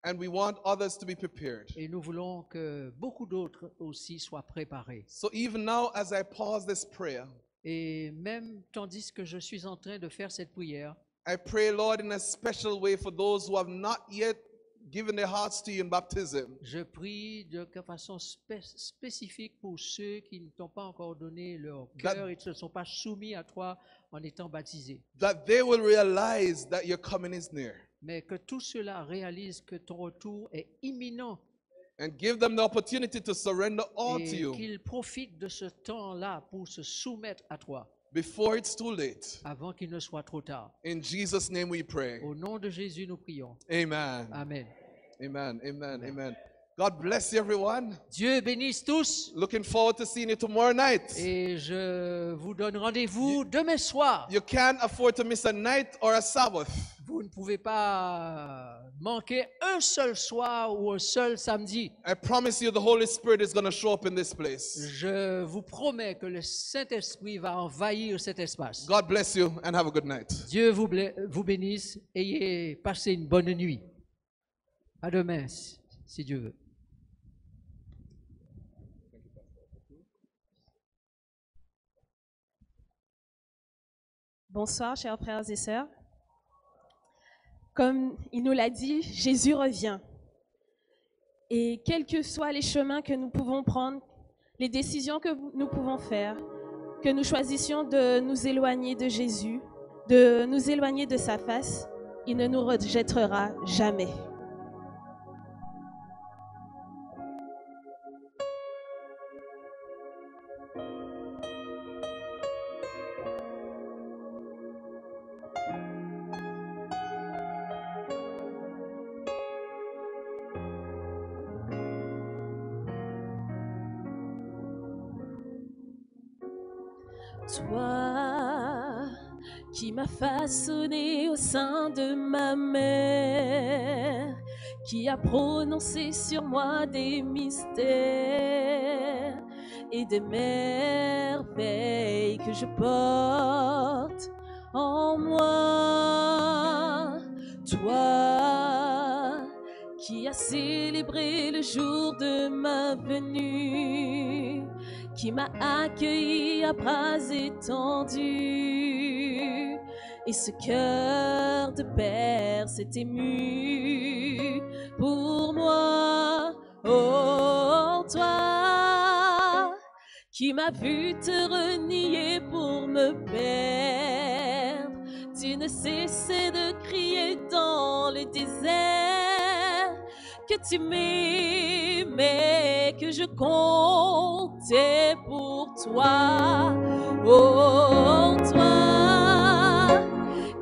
And we want others to be prepared. Et nous voulons que beaucoup d'autres aussi soient préparés. So even now, as I pause this prayer, Et même tandis que je suis en train de faire cette prière, I pray, Lord, in a special way for those who have not yet given their hearts to you in baptism. je prie de façon spécifique pour ceux qui ne t'ont pas encore donné leur cœur et ne se sont pas soumis à toi en étant baptisés. That they will realize that your coming is near. Mais que tout cela réalise que ton retour est imminent And give them the opportunity to surrender all to et you qu'ils profitent de ce temps-là pour se soumettre à toi before it's too late. avant qu'il ne soit trop tard. In Jesus' name we pray. Au nom de Jésus, nous prions. Amen. Amen. Amen. Amen. Amen. God bless you, everyone. Dieu bénisse tous Looking forward to seeing you tomorrow night. et je vous donne rendez-vous demain soir. You can't afford to miss a night or a Sabbath. Vous ne pouvez pas manquer un seul soir ou un seul samedi. I promise you the Holy Spirit is going to show up in this place. Je vous promets que le Saint-Esprit va envahir cet espace. God bless you and have a good night. Dieu vous bénisse. Ayez passé une bonne nuit. À demain, si Dieu veut. Bonsoir, chers frères et sœurs. Comme il nous l'a dit, Jésus revient. Et quels que soient les chemins que nous pouvons prendre, les décisions que nous pouvons faire, que nous choisissions de nous éloigner de Jésus, de nous éloigner de sa face, il ne nous rejettera jamais. Toi qui m'as façonné au sein de ma mère, qui a prononcé sur moi des mystères et des merveilles que je porte en moi. Toi qui as célébré le jour de ma venue, qui m'a accueilli à bras étendus, et ce cœur de père s'est ému pour moi. Oh, toi qui m'as vu te renier pour me perdre, tu ne cessais de crier dans le désert que tu m'aimais, que je comptais pour toi. Oh, toi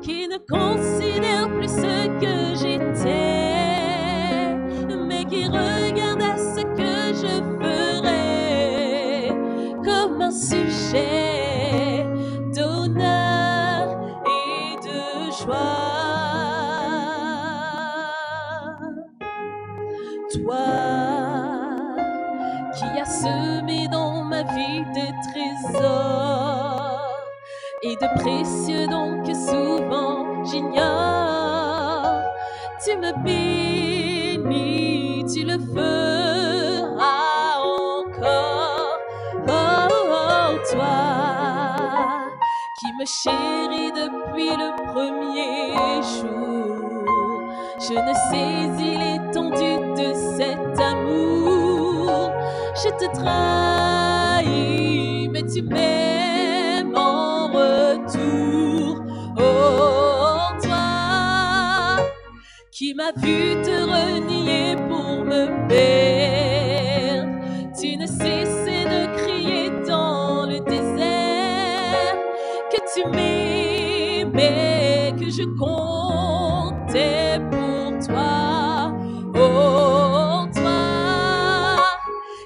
qui ne considère plus ce que j'étais, mais qui regarde à ce que je ferai comme un sujet d'honneur et de joie. Toi qui as semé dans ma vie des trésors et de précieux dons que souvent j'ignore. Tu me bénis, tu le feras encore. Oh, oh, toi qui me chéris depuis le premier jour, je ne saisis l'étendue de cet amour. Je te trahis, mais tu m'aimes en retour. Oh, toi qui m'as vu te renier pour me perdre, tu ne cessais de crier dans le désert que tu m'aimais, que je comptais pour toi. Oh, toi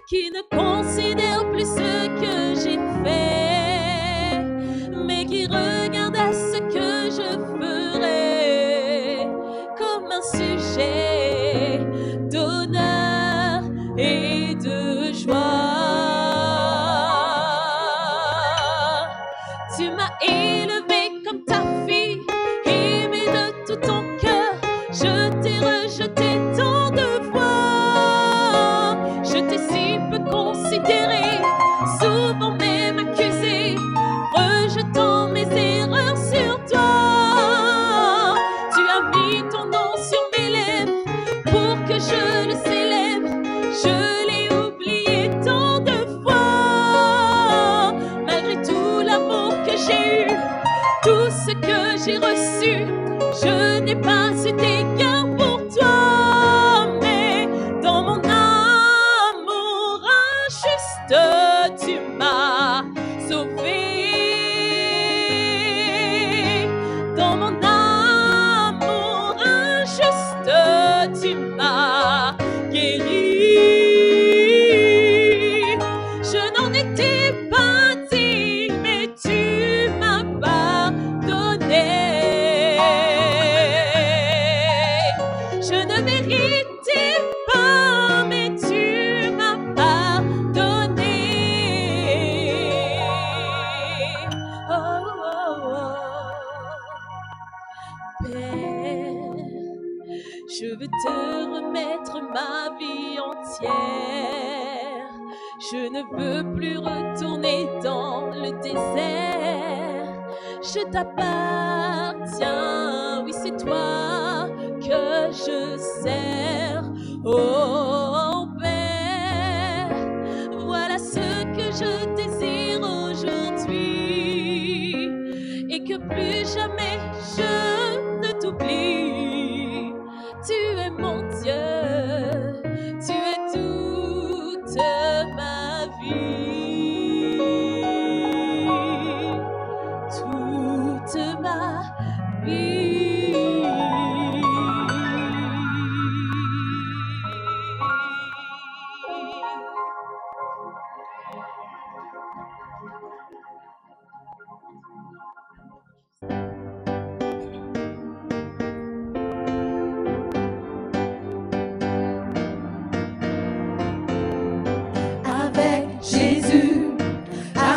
qui ne considère plus ce que j'ai fait, mais qui regarde à ce que je ferai comme un sujet d'honneur et de joie. Tu m'as élevé comme ta fille, aimé de tout ton cœur. Je t'ai rejeté tant de fois. Je t'ai si peu considéré, souvent même accusé, rejetant mes erreurs sur toi. Tu as mis ton nom sur mes lèvres pour que je le célèbre. Je l'ai oublié tant de fois. Malgré tout l'amour que j'ai eu, tout ce que j'ai reçu, je n'ai pas eu d'égard pour toi. Mais dans mon amour injuste, tu m'as sauvé. Dans mon amour injuste, tu m'as guéri. Je n'en étais pas digne, mais tu m'as pardonné. Je ne méritais pas, mais tu m'as pardonné. Oh, oh, oh. Père, je veux te remettre ma vie entière. Je ne veux plus retourner dans le désert. Je t'appartiens, oui c'est toi que je sers. Oh Père, voilà ce que je désire aujourd'hui, et que plus jamais je ne t'oublie. Tu es mon Dieu, tu es toute ma vie, toute ma vie.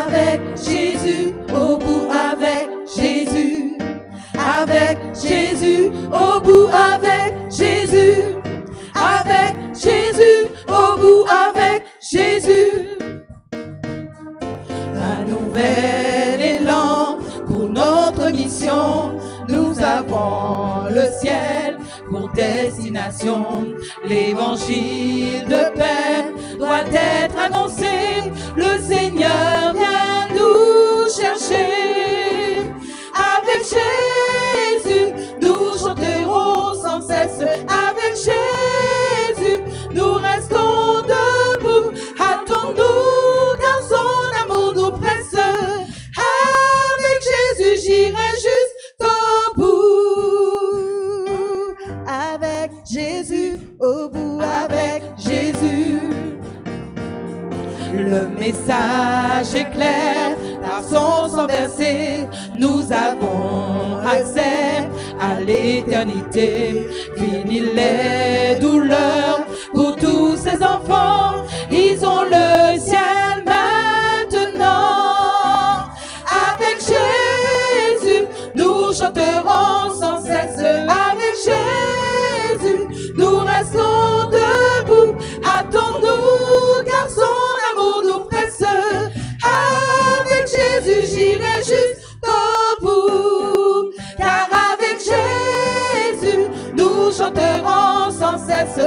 Avec Jésus, au bout avec Jésus, avec Jésus, au bout avec Jésus, avec Jésus, au bout avec Jésus. Un nouvel élan pour notre mission, nous avons le ciel pour destination. L'évangile de paix doit être annoncé, le Seigneur vient nous chercher. Avec Jésus, nous chanterons sans cesse. Avec Jésus, nous restons debout. Attendons car son amour nous presse. Avec Jésus, j'irai jusqu'au bout. Avec Jésus, au bout, avec Jésus. Le message est clair, par son sang versé, nous avons accès à l'éternité. Fini les douleurs pour tous ces enfants, ils ont le ciel maintenant. chanterons sans cesse.